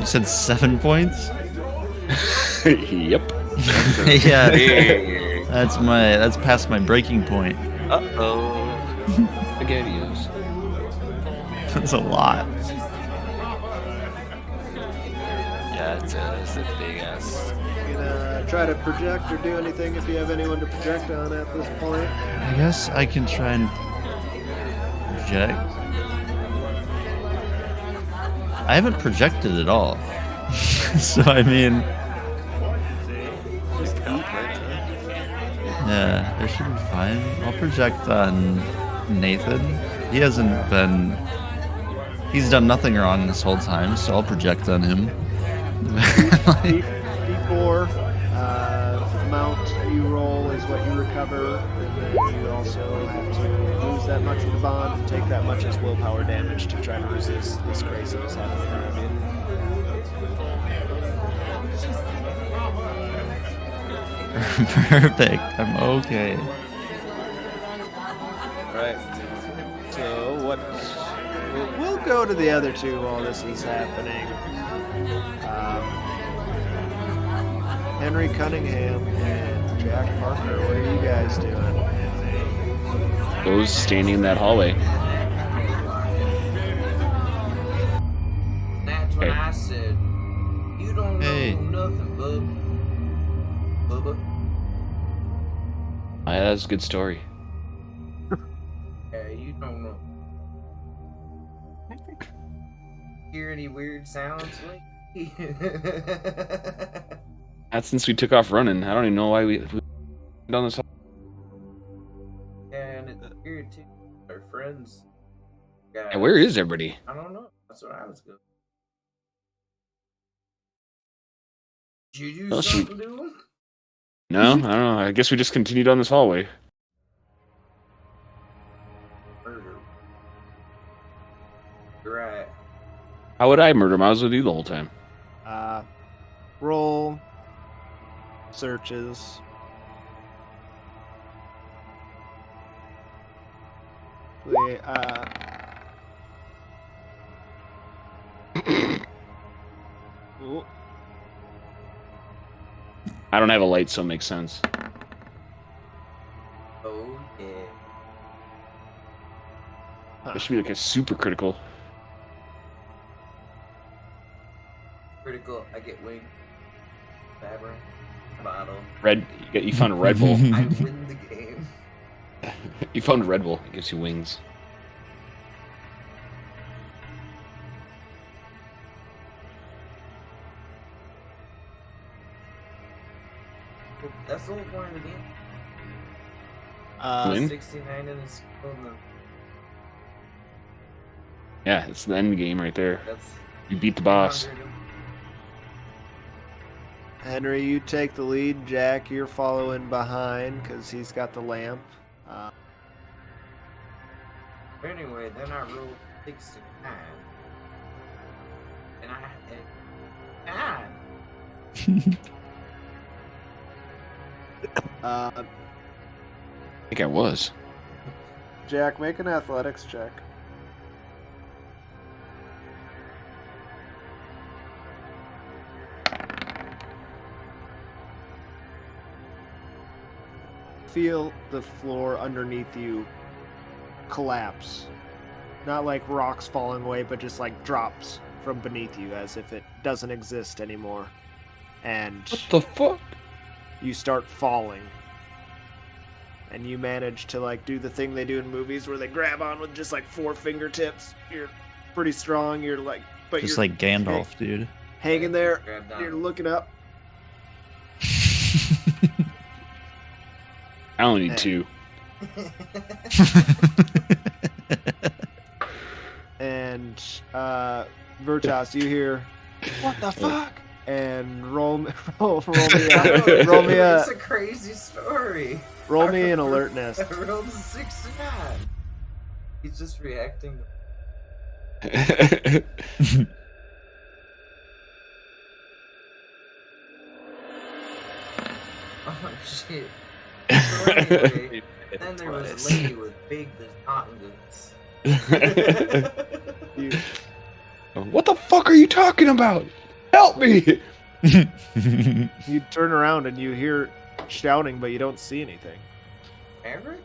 You said 7 points? Yep. Yeah. That's past my breaking point. Uh-oh. Spaghettios. That's a lot. Yeah, it's a big ass. You gonna try to project or do anything if you have anyone to project on at this point? I guess I can try and project. I haven't projected at all. So, I mean... Yeah, it should be fine. I'll project on Nathan. He hasn't been... He's done nothing wrong this whole time, so I'll project on him. D4 amount you roll is what you recover, and then you also have to lose that much with the bond and take that much as willpower damage to try to resist this craziness out in front of you. Perfect. I'm okay. Right. So we'll go to the other two while this is happening. Henry Cunningham and Jack Parker, what are you guys doing? Those standing in that hallway. That's what I said. You don't know nothing, Bubba. That's a good story. Yeah, you don't know. Hear any weird sounds, Link? Not since we took off running. I don't even know why we done this. Yeah, and it's weird too. Our friends. Yeah, where is everybody? I don't know. That's what I was going. Did you do Well, something to him? No, I don't know. I guess we just continued on this hallway. Murder. You're right. How would I murder him? I was with you the whole time. Roll searches. Wait, ooh. I don't have a light, so it makes sense. Oh, yeah. It should be like a super critical. Critical, I get wing. Labyrinth. Bottle. Red. You found a Red Bull. I win the game. You found a Red Bull. It gives you wings. That's the whole point of the game. Win? 69 in the skill. Yeah, it's the end game right there. That's You beat the boss. 100. Henry, you take the lead. Jack, you're following behind because he's got the lamp. Anyway, then I rolled 69. And I I think I was. Jack, make an athletics check. Feel the floor underneath you collapse. Not like rocks falling away, but just like drops from beneath you as if it doesn't exist anymore. And What the fuck? you start falling. And you manage to like do the thing they do in movies where they grab on with just like 4 fingertips. You're pretty strong, you're like Just like Gandalf, dude. hanging there. Grab down. You're looking up. I only need Hey. 2. And Vertas, you hear, what the fuck? And roll me Roll a It's a crazy story. roll me an alertness. I rolled a 69. He's just reacting. Oh shit. So anyway, then there was a lady with big guns. What the fuck are you talking about? Help me! You turn around and you hear shouting, but you don't see anything. Maverick?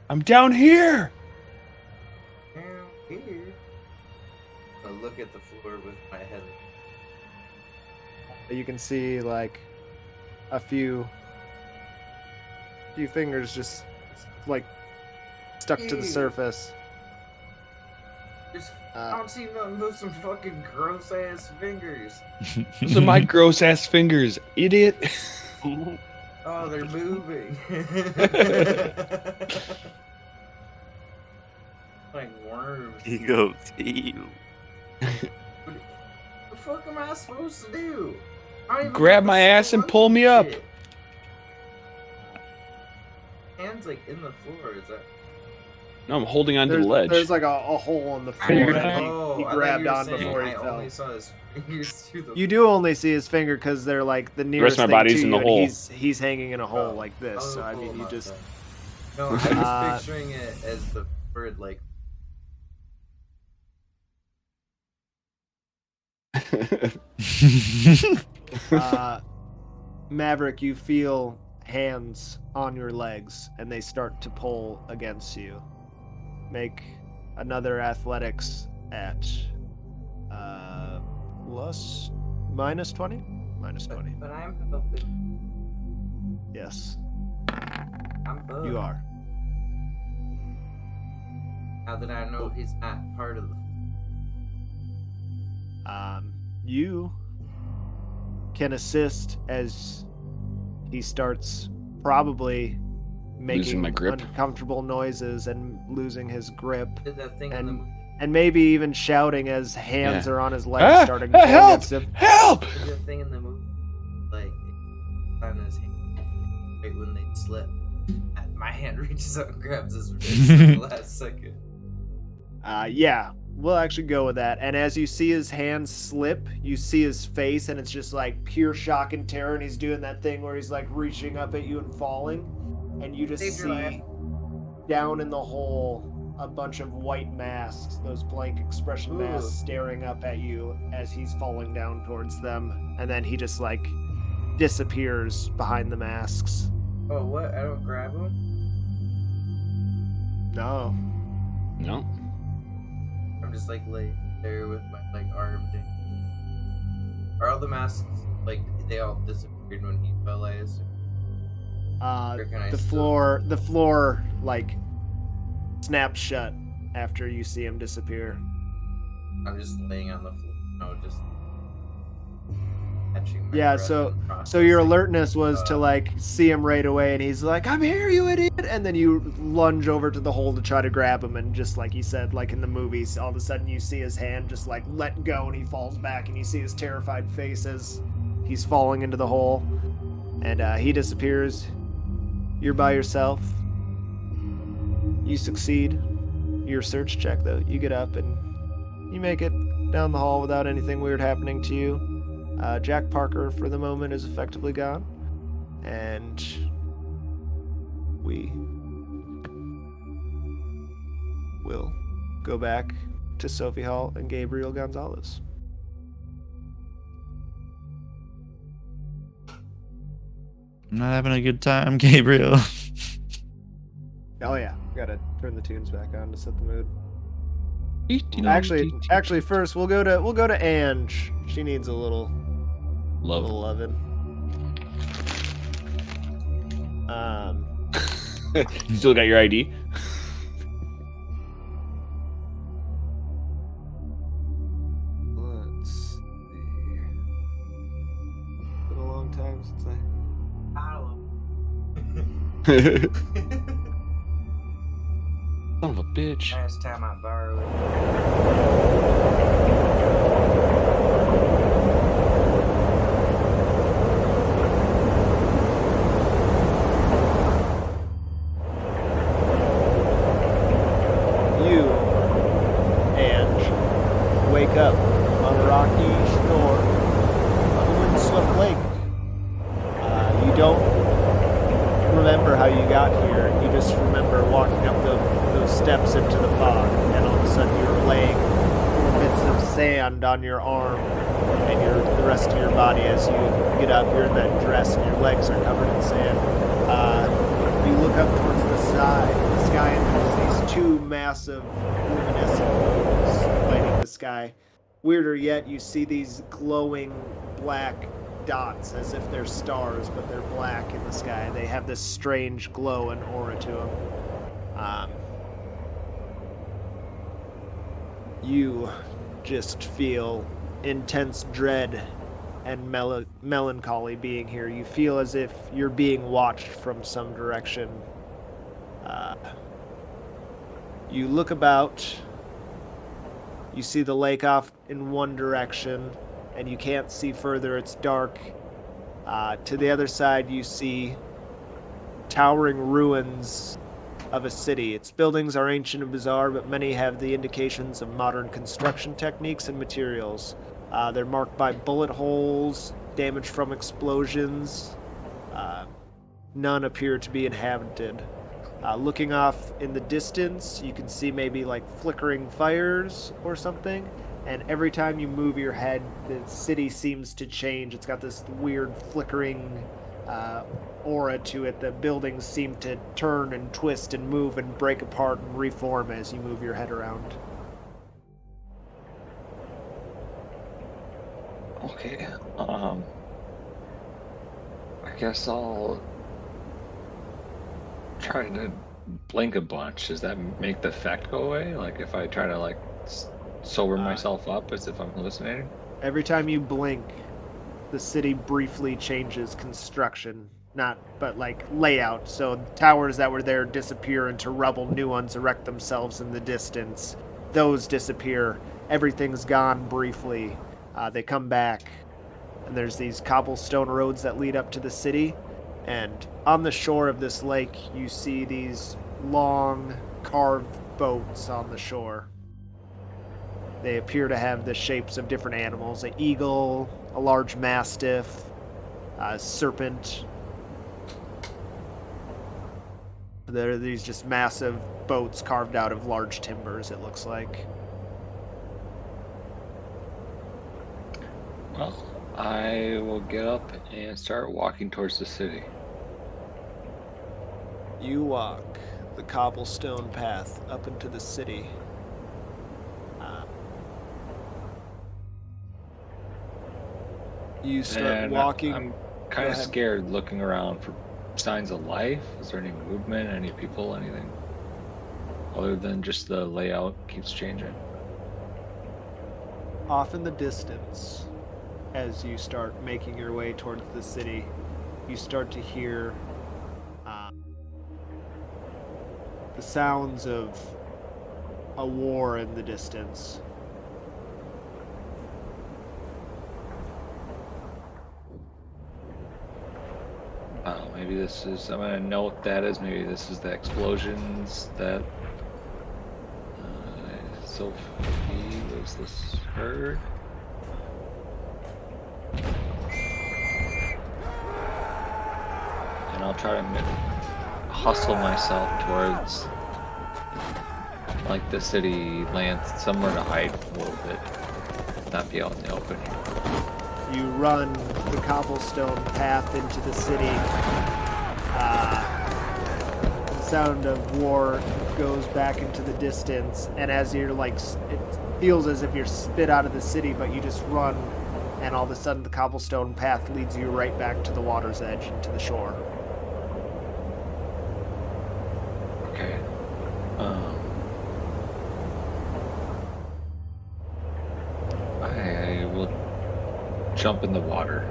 I'm down here. Down here. I look at the floor with my head. You can see like a few fingers just like stuck to the surface. I don't see nothing but some fucking gross ass fingers. Those are my gross ass fingers, idiot. Oh, they're moving. Like worms. He goes, ew. What the fuck am I supposed to do? I don't even Grab have my the ass and spelunky pull me up. shit. Hands like in the floor, is that? No, I'm holding onto the ledge. There's like a hole on the floor that Oh, he I thought grabbed you were on saying before he I fell. only saw his fingers through the. You do only see his finger because they're like the nearest rest of thing my body's to in you, the and hole. he's hanging in a hole Oh, like this. oh, So I cool mean, you about just that. No, I was picturing it as the bird, like. Maverick, you feel hands on your legs, and they start to pull against you. Make another athletics at minus 20? Minus 20. But I'm helping. Yes, I'm bugged. you are. Now that I know he's not part of the. You can assist as he starts probably making my grip. uncomfortable noises and losing his grip, Did that thing in the movie. and maybe even shouting as hands Yeah. are on his legs, starting to pull help! against him. Help! Did that thing in the movie. Like, on his hand. Right when they slip. My hand reaches out and grabs his wrist at the last second. Yeah, we'll actually go with that. And as you see his hand slip, you see his face, and it's just like pure shock and terror. And he's doing that thing where he's like reaching up at you and falling, and you just Saved your life. see down in the hole a bunch of white masks, those blank expression Ooh. masks, staring up at you as he's falling down towards them. And then he just like disappears behind the masks. Oh, what? I don't grab him? No. No. I'm just like laid there with my like arm down. Are all the masks like they all disappeared when he fell? I assume. Or can I The still- floor like snaps shut after you see him disappear. I'm just laying on the floor. No, just catching my Yeah, breath so and So your processing. alertness was to like see him right away, and he's like, "I'm here, you idiot!" And then you lunge over to the hole to try to grab him, and just like he said, like in the movies, all of a sudden you see his hand just like let go, and he falls back, and you see his terrified face as he's falling into the hole, and he disappears. You're by yourself. You succeed your search check, though. You get up and you make it down the hall without anything weird happening to you. Jack Parker, for the moment, is effectively gone. And we will go back to Sophie Hall and Gabriel Gonzalez. I'm not having a good time, Gabriel. Oh yeah, gotta turn the tunes back on to set the mood. Actually, Actually, first we'll go to Ange. She needs a little love. loving. Still got your ID? Let's see. songs would say. Hello. Son of a bitch. Last time I borrowed. You, Ange, wake up on a rocky shore of a windswept lake. You don't remember how you got here. You just remember walking up those steps into the fog, and all of a sudden you're laying little bits of sand on your arm and the rest of your body as you get up. You're in that dress and your legs are covered in sand. You look up towards the sky, and there's these two massive luminescent moons lighting the sky. Weirder yet, you see these glowing black dots as if they're stars, but they're black in the sky. They have this strange glow and aura to them. You just feel intense dread and melancholy being here. You feel as if you're being watched from some direction. You look about. You see the lake off in one direction, and you can't see further. It's dark. To the other side, you see towering ruins of a city. Its buildings are ancient and bizarre, but many have the indications of modern construction techniques and materials. They're marked by bullet holes, damage from explosions. None appear to be inhabited. Looking off in the distance, you can see maybe like flickering fires or something. And every time you move your head, the city seems to change. It's got this weird flickering aura to it. The buildings seem to turn and twist and move and break apart and reform as you move your head around. Okay. I guess I'll try to blink a bunch. Does that make the effect go away? Like if I try to like sober myself up as if I'm hallucinating? Every time you blink, the city briefly changes construction. But like layout. So towers that were there disappear into rubble. New ones erect themselves in the distance. Those disappear. Everything's gone briefly. They come back. And there's these cobblestone roads that lead up to the city. And on the shore of this lake, you see these long carved boats on the shore. They appear to have the shapes of different animals. An eagle, a large mastiff, a serpent. There are these just massive boats carved out of large timbers, it looks like. Well, I will get up and start walking towards the city. You walk the cobblestone path up into the city. You start walking. I'm kind of scared looking around for signs of life. Is there any movement, any people, anything? Other than just the layout keeps changing. Off in the distance, as you start making your way towards the city, you start to hear the sounds of a war in the distance. Maybe this is, I'm going to note that as maybe this is the explosions that Sophie was this heard. And I'll try to hustle myself towards like the city land, somewhere to hide a little bit, not be out in the open. You run the cobblestone path into the city. The sound of war goes back into the distance, and as you're like, it feels as if you're spit out of the city, but you just run, and all of a sudden the cobblestone path leads you right back to the water's edge and to the shore. Okay. I will jump in the water.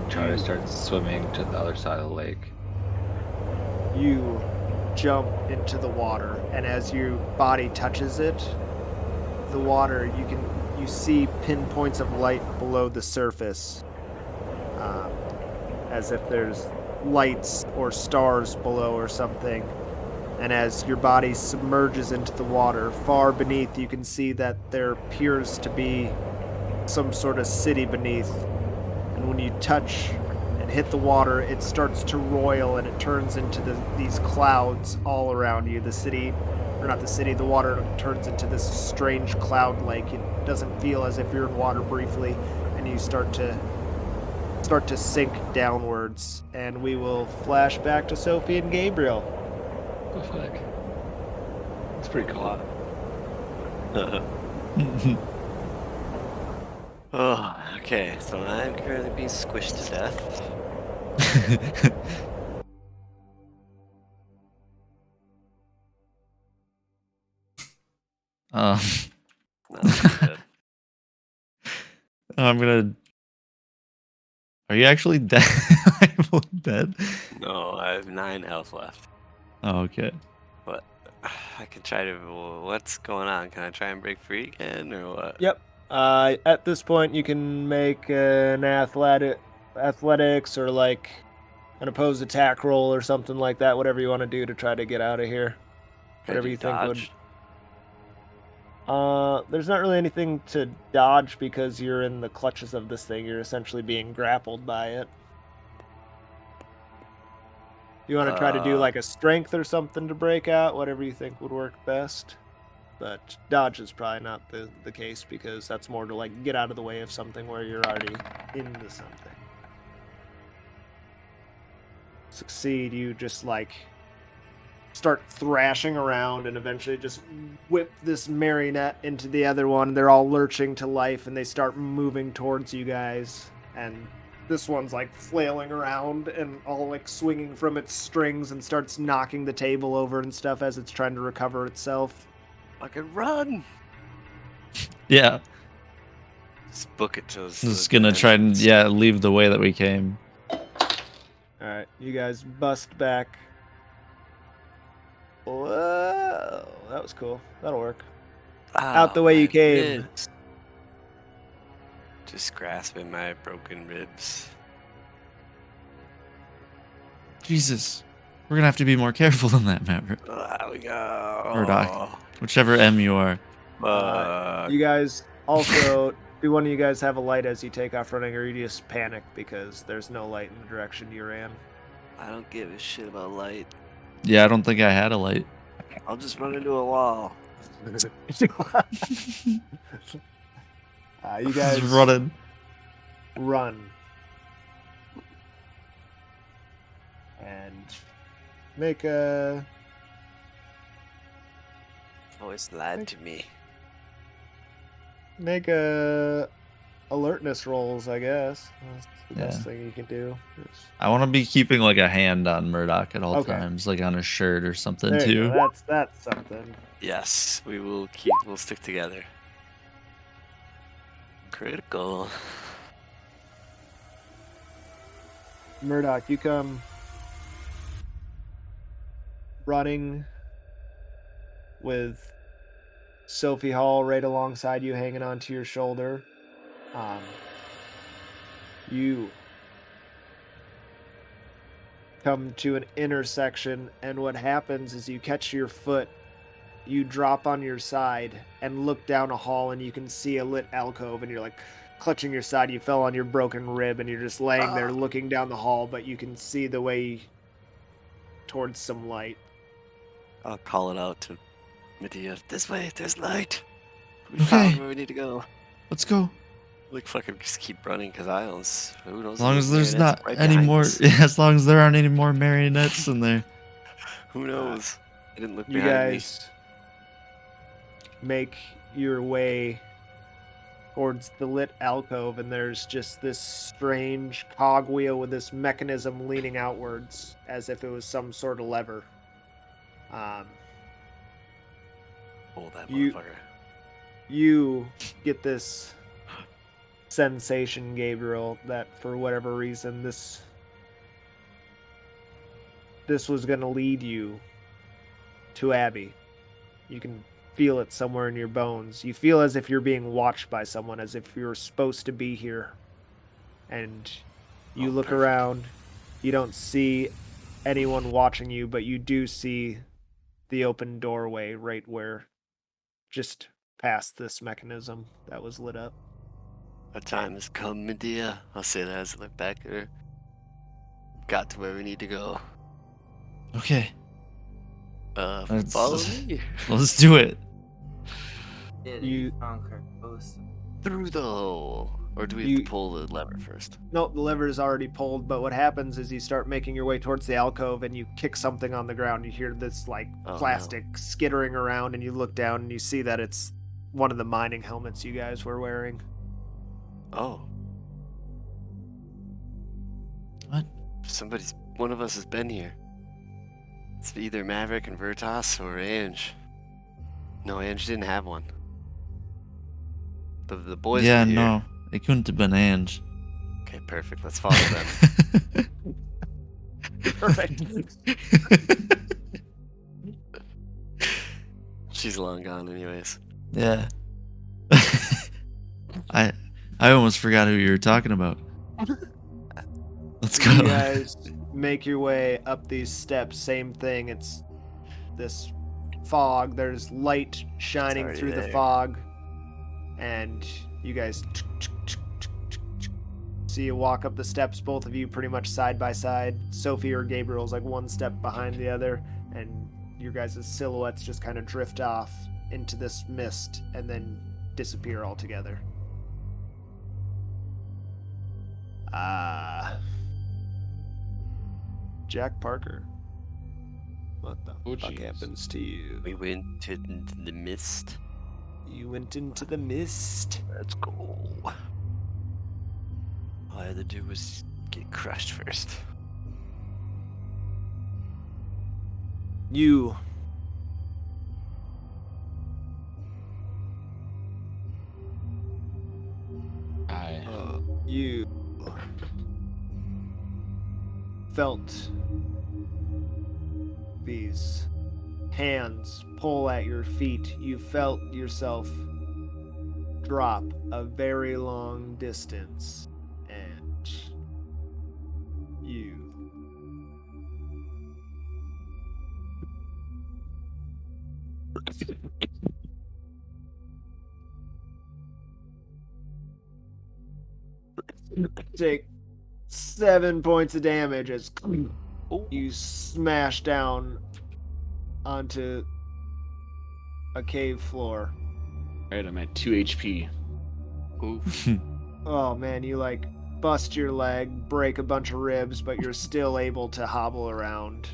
try to start swimming to the other side of the lake. You jump into the water, and as your body touches it, the water, you see pinpoints of light below the surface, as if there's lights or stars below or something. And as your body submerges into the water, far beneath, you can see that there appears to be some sort of city beneath. And when you touch and hit the water, it starts to roil and it turns into these clouds all around you. The city, or not the city, the water turns into this strange cloud lake. It doesn't feel as if you're in water briefly, and you start to sink downwards. And we will flash back to Sophie and Gabriel. Oh, fuck. It's pretty cool. Oh, okay. So I'm currently being squished to death. um, Not looking good. I'm gonna. Are you actually dead? Dead? No, I have 9 health left. Oh, okay. But I can try to. What's going on? Can I try and break free again, or what? Yep. At this point, you can make an athletics or like an opposed attack roll or something like that. Whatever you want to do to try to get out of here. Can I Whatever do you think would. dodge? There's not really anything to dodge because you're in the clutches of this thing. You're essentially being grappled by it. You want to try to do like a strength or something to break out, whatever you think would work best. But dodge is probably not the case because that's more to like get out of the way of something where you're already into something. Succeed, you just like start thrashing around and eventually just whip this marionette into the other one. They're all lurching to life and they start moving towards you guys. And this one's like flailing around and all like swinging from its strings and starts knocking the table over and stuff as it's trying to recover itself. Fucking run! Yeah. Just book it to us. I'm just gonna try and leave the way that we came. Alright, you guys bust back. Whoa, that was cool. That'll work. Out the way you came. Ribs. Just grasping my broken ribs. Jesus. We're gonna have to be more careful than that, Maverick. There we go. Murdoch. Whichever M you are. You guys also, do one of you guys have a light as you take off running, or you just panic because there's no light in the direction you ran? I don't give a shit about light. Yeah, I don't think I had a light. I'll just run into a wall. You guys Just running. run. And make a... Always lied to me. Make a alertness rolls, I guess. That's the best Yeah. thing you can do. I want to be keeping like a hand on Murdoch at all Okay. times, like on his shirt or something There you too. go. That's something. Yes, we'll stick together. Critical. Murdoch, you come running with Sophie Hall right alongside you, hanging onto your shoulder. You come to an intersection, and what happens is you catch your foot, you drop on your side, and look down a hall, and you can see a lit alcove, and you're like clutching your side. You fell on your broken rib, and you're just laying there looking down the hall, but you can see the way towards some light. I'll call it out to Medea. This way, there's light. We Okay. found where we need to go. Let's go. Like fucking just keep running because I don't. Who knows? As long as there's marionettes not right any behind more, us. as long as there aren't any more marionettes in there. Who knows? I didn't look You behind me. guys make your way towards the lit alcove, and there's just this strange cogwheel with this mechanism leaning outwards as if it was some sort of lever. Oh, that you- motherfucker. You get this sensation, Gabriel, that for whatever reason this was going to lead you to Abby. You can feel it somewhere in your bones. You feel as if you're being watched by someone, as if you're supposed to be here. And you look perfect. around, you don't see anyone watching you, but you do see the open doorway right where, just past this mechanism that was lit up. Our time has come, Medea. I'll say that as I look back at her. Got to where we need to go. Okay, Follow me. let's do it. You- found Carcosa. Through the hole. Or do we have You- to pull the lever first? Nope, the lever is already pulled, but what happens is you start making your way towards the alcove and you kick something on the ground. You hear this like Oh, no. plastic skittering around, and you look down and you see that it's one of the mining helmets you guys were wearing. Oh. What? One of us has been here. It's either Maverick and Vertas or Ange. No, Ange didn't have one. The boys Yeah, were here. no, it couldn't have been Ange. Okay, perfect. Let's follow them. Perfect. She's long gone anyways. Yeah. I almost forgot who you were talking about. Let's go. You guys make your way up these steps. Same thing. It's this fog. There's light shining already through the there. fog, and you guys see you walk up the steps. Both of you pretty much side by side. Sophie or Gabriel's like one step behind the other, and your guys' silhouettes just kind of drift off into this mist and then disappear altogether. Jack Parker. What the Oh, fuck jeez. happens to you? We went into the mist. You went into the mist. Let's go. All I had to do was get crushed first. You you felt these hands pull at your feet. You felt yourself drop a very long distance, and you take 7 points of damage as you smash down onto a cave floor. Alright, I'm at 2 HP. Oof. Oh man, you like bust your leg, break a bunch of ribs, but you're still able to hobble around.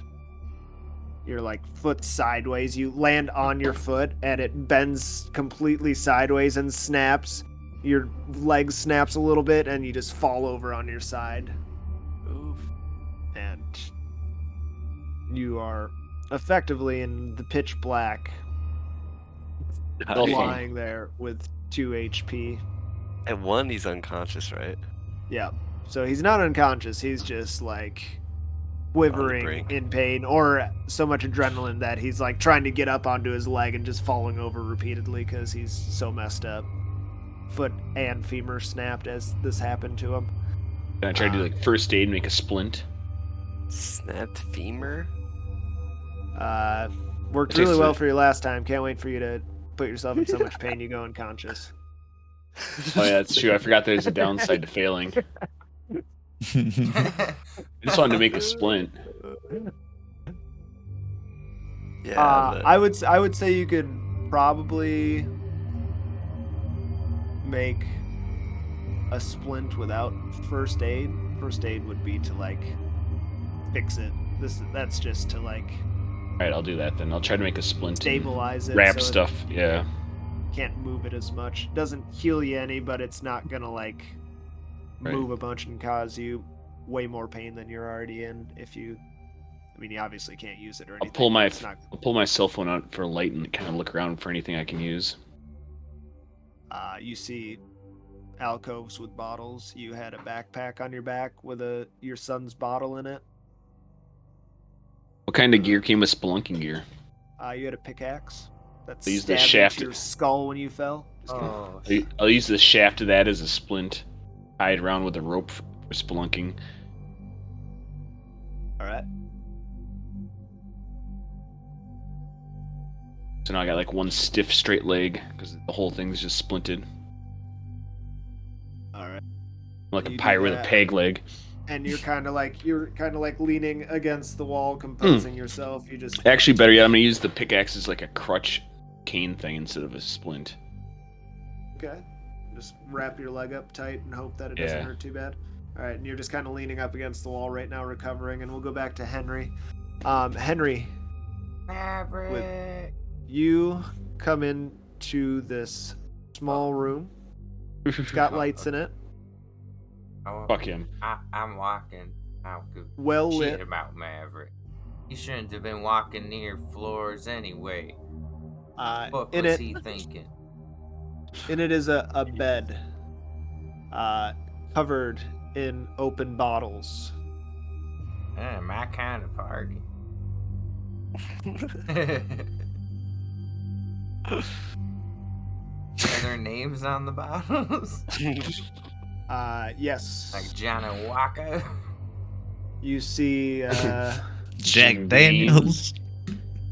You're like foot sideways. You land on your foot and it bends completely sideways and snaps. Your leg snaps a little bit and you just fall over on your side. Oof. And you are effectively in the pitch black, Okay. lying there with 2 HP. At one, he's unconscious, right? Yeah. So he's not unconscious. He's just like quivering brink. in pain, or so much adrenaline that he's like trying to get up onto his leg and just falling over repeatedly because he's so messed up. Foot and femur snapped as this happened to him. Can I try to do like first aid, make a splint? Snapped femur? Worked It really takes well the- for you last time. Can't wait for you to put yourself in so much pain you go unconscious. Oh yeah, that's true. I forgot there's a downside to failing. I just wanted to make a splint. Yeah. but- I would say you could probably make a splint without first aid. First aid would be to like fix it. That's just to like Alright, I'll do that then. I'll try to make a splint and stabilize it. wrap so stuff. Yeah. It can't move it as much. Doesn't heal you any, but it's not gonna like Right. move a bunch and cause you way more pain than you're already in. If you, I mean, you obviously can't use it or anything. I'll but it's not. pull my cell phone out for a light and kind of look around for anything I can use. You see alcoves with bottles. You had a backpack on your back with your son's bottle in it. What kind of gear came with spelunking gear? You had a pickaxe that Use the stabbed shaft. into your skull when you fell. Just kidding. Oh, I'll use the shaft of that as a splint, tied around with a rope for spelunking. All right. So now I got like one stiff straight leg because the whole thing's just splinted. All right. Like You a do pirate with a that. peg leg. And you're kind of like leaning against the wall, composing yourself. You just Actually, better yet, I'm gonna use the pickaxe as like a crutch cane thing instead of a splint. okay. Just wrap your leg up tight and hope that it doesn't Yeah. hurt too bad. All right, and you're just kind of leaning up against the wall right now, recovering. And we'll go back to Henry. Henry, Maverick. you come into this small room. It's got lights in it, Fuck him. I'm walking. I'll give well shit lit. about Maverick. He shouldn't have been walking near floors anyway. What In was it, he thinking? in it is a bed, covered in open bottles. My kind of party. Are there names on the bottles? Yes. Like Johnny Walker? You see Jack Daniels.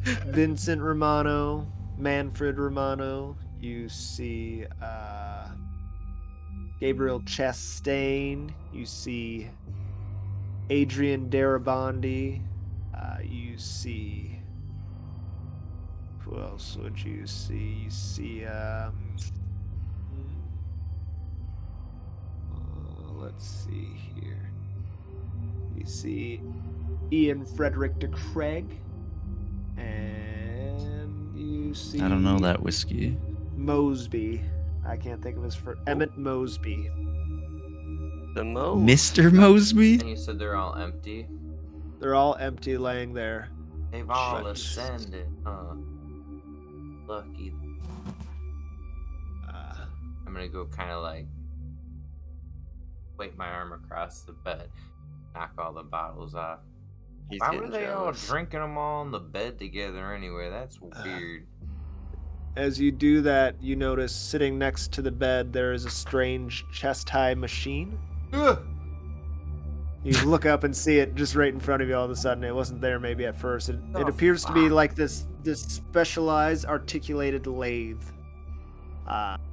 Vincent Romano, Manfred Romano. You see Gabriel Chastain. You see Adrian Darabondi. You see... Who else would you see? You see... let's see here. You see Ian Frederick de Craig. And you see... I don't know that whiskey. Mosby. I can't think of his first... Emmett Mosby. The most. Mr. Mosby? And you said they're all empty? They're all empty laying there. They've all Right. ascended, huh? Lucky. I'm gonna go kind of like weight my arm across the bed, knock all the bottles off. He's Why were getting they all jealous. drinking them all in the bed together anyway? That's weird. As you do that, you notice sitting next to the bed there is a strange chest-high machine. Ugh! You look up and see it just right in front of you all of a sudden. It wasn't there maybe at first. It The appears to be fuck? like this specialized articulated lathe.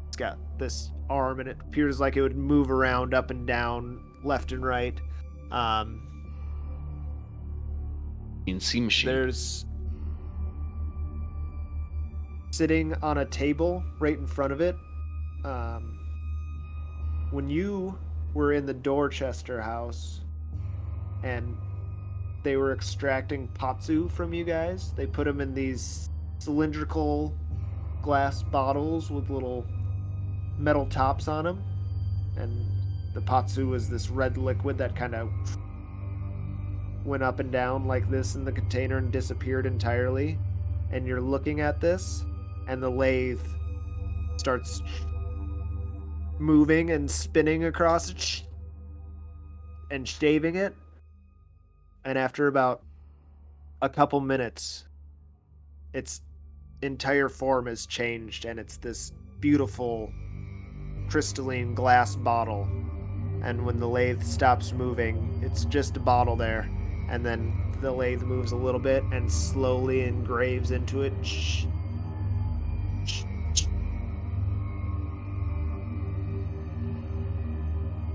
It's got this arm and it appears like it would move around up and down, left and right. CNC machine. There's sitting on a table right in front of it. When you were in the Dorchester house and they were extracting Patsu from you guys, they put them in these cylindrical glass bottles with little metal tops on them. And the Patsu was this red liquid that kind of went up and down like this in the container and disappeared entirely. And you're looking at this, and the lathe starts moving and spinning across it and shaving it. And after about a couple minutes, its entire form has changed, and it's this beautiful crystalline glass bottle. And when the lathe stops moving, it's just a bottle there. And then the lathe moves a little bit and slowly engraves into it.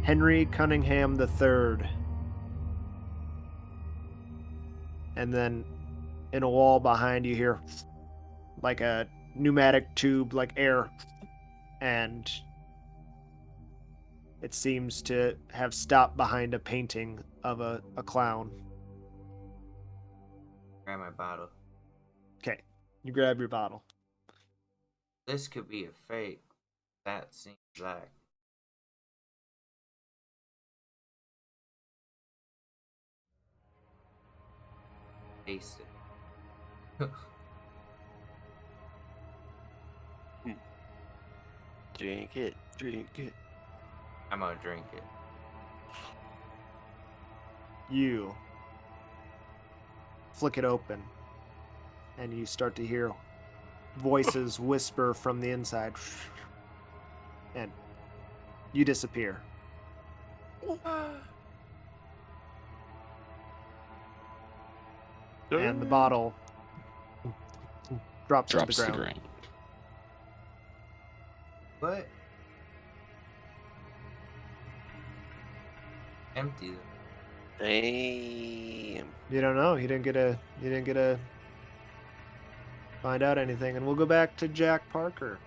Henry Cunningham III. And then in a wall behind you hear like a pneumatic tube, like air. And it seems to have stopped behind a painting of a clown. Grab my bottle. Okay, you grab your bottle. This could be a fake. That seems like. Taste it. Drink it. Drink it. I'm gonna drink it. You flick it open, and you start to hear voices whisper from the inside, and you disappear. And the bottle drops to the ground. What? Empty. Damn. You don't know. You didn't get a find out anything, and we'll go back to Jack Parker.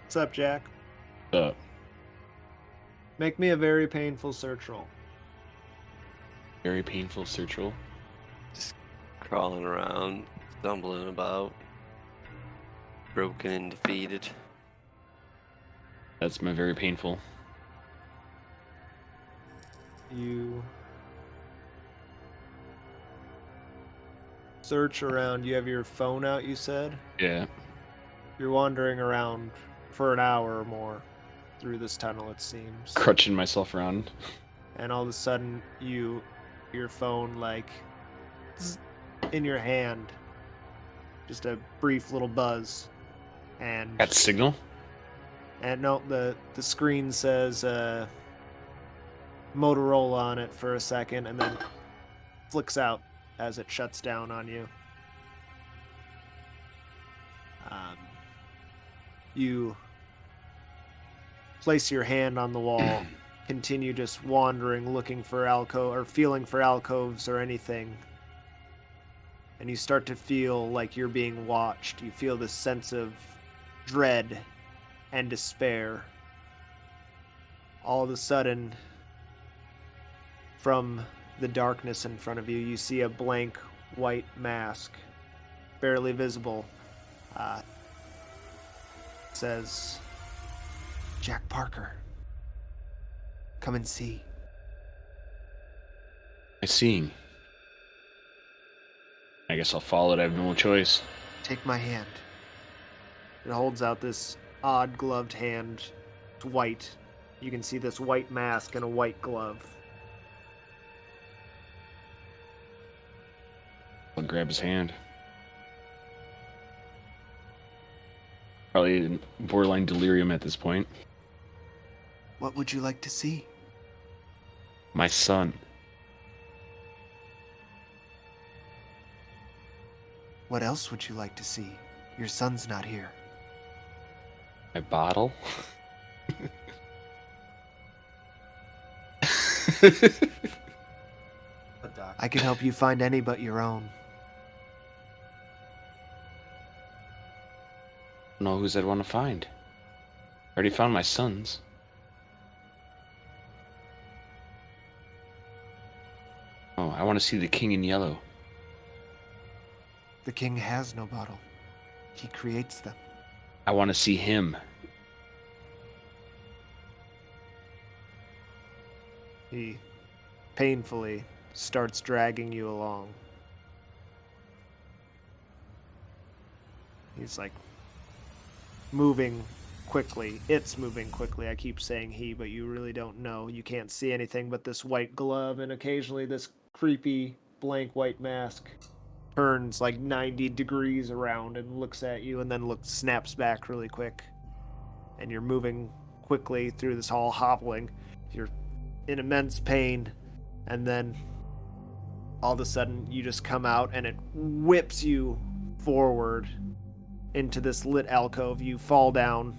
What's up, Jack? Make me a very painful search roll. Very painful search roll. Just crawling around, stumbling about, broken and defeated. That's my very painful. You search around. You have your phone out, you said? Yeah. You're wandering around for an hour or more through this tunnel, it seems. Crutching myself around. And all of a sudden, your phone, like, zzz, in your hand. Just a brief little buzz. And Got signal? And no, the screen says Motorola on it for a second, and then flicks out as it shuts down on you. You place your hand on the wall, continue just wandering, looking for alcove or feeling for alcoves or anything. And you start to feel like you're being watched. You feel this sense of dread and despair. All of a sudden, from the darkness in front of you, you see a blank white mask, barely visible. Says, Jack Parker, come and see. I'm seeing. I guess I'll follow it. I have no choice. Take my hand. It holds out this odd gloved hand. It's white. You can see this white mask and a white glove. I'll grab his hand. Probably in borderline delirium at this point. What would you like to see? My son. What else would you like to see? Your son's not here. My bottle? I can help you find any but your own. I don't know whose I'd want to find. I already found my son's. Oh, I want to see the king in yellow. The king has no bottle. He creates them. I want to see him. He painfully starts dragging you along. He's like moving quickly. It's moving quickly. I keep saying he, but you really don't know. You can't see anything but this white glove and occasionally this creepy blank white mask turns like 90 degrees around and looks at you and then snaps back really quick. And you're moving quickly through this hall, hobbling. You're in immense pain, and then all of a sudden you just come out and it whips you forward into this lit alcove. You fall down.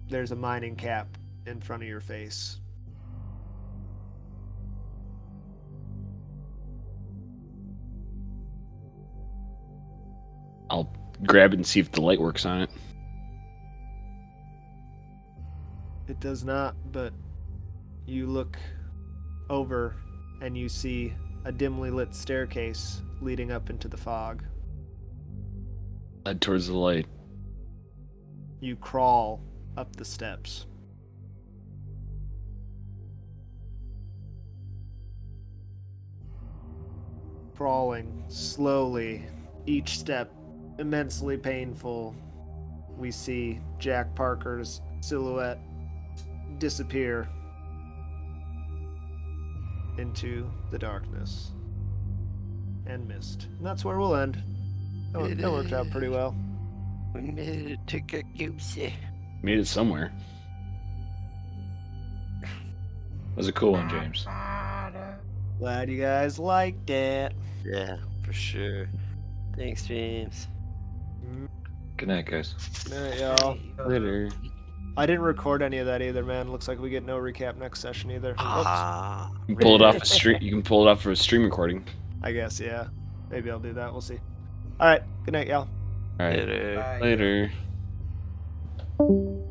There's a mining cap in front of your face. I'll grab it and see if the light works on it. It does not, but you look over and you see a dimly lit staircase leading up into the fog. Head towards the light. You crawl up the steps. Crawling slowly, each step immensely painful, we see Jack Parker's silhouette disappear into the darkness and mist. And that's where we'll end. That worked out pretty well. We made it to Goosey. Made it somewhere. That was a cool one, James. Glad you guys liked it. Yeah, for sure. Thanks, James. Good night, guys. Good night, y'all. Later. I didn't record any of that either, man. Looks like we get no recap next session either. Oops. Ah, You can pull it off a stream. You can pull it off for a stream recording. I guess, yeah. Maybe I'll do that. We'll see. All right. Good night, y'all. All right. later. Bye. Later.